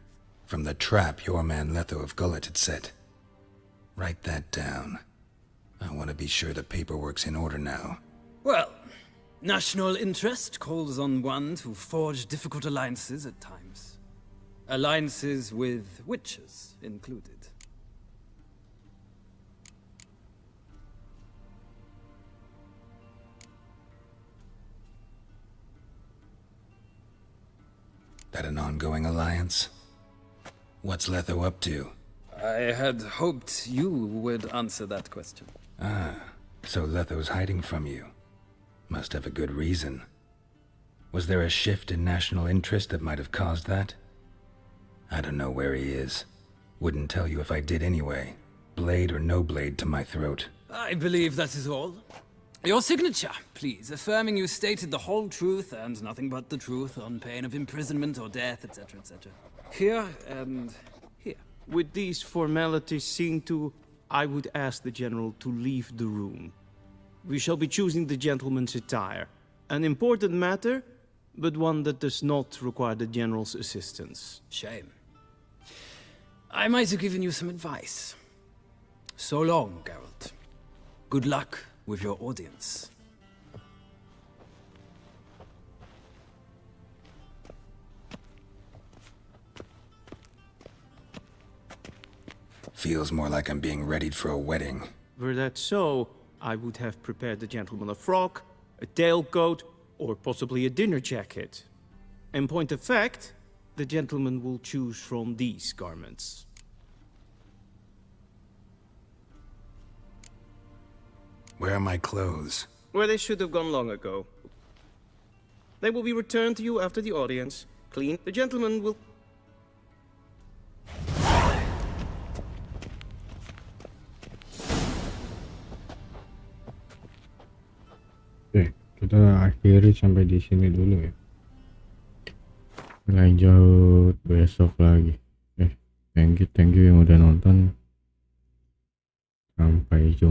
from the trap your man Letho of Gullet had set. Write that down. I want to be sure the paperwork's in order now. Well, national interest calls on one to forge difficult alliances at times. Alliances with witches included. That an ongoing alliance? What's Letho up to? I had hoped you would answer that question. Ah, so Letho's hiding from you. Must have a good reason. Was there a shift in national interest that might have caused that? I don't know where he is. Wouldn't tell you if I did anyway. Blade or no blade to my throat. I believe that is all. Your signature, please, affirming you stated the whole truth and nothing but the truth on pain of imprisonment or death, etc., etc. Here and here. With these formalities seen to, I would ask the General to leave the room. We shall be choosing the gentleman's attire. An important matter, but one that does not require the General's assistance. Shame. I might have given you some advice. So long, Geralt. Good luck with your audience. Feels more like I'm being readied for a wedding. Were that so, I would have prepared the gentleman a frock, a tailcoat, or possibly a dinner jacket. In point of fact, the gentleman will choose from these garments. Where are my clothes? Where they should have gone long ago. They will be returned to you after the audience. Clean. The gentleman will... Oke, kita akhiri sampai di sini dulu ya. Lanjut besok lagi. Thank you yang udah nonton. Sampai jumpa.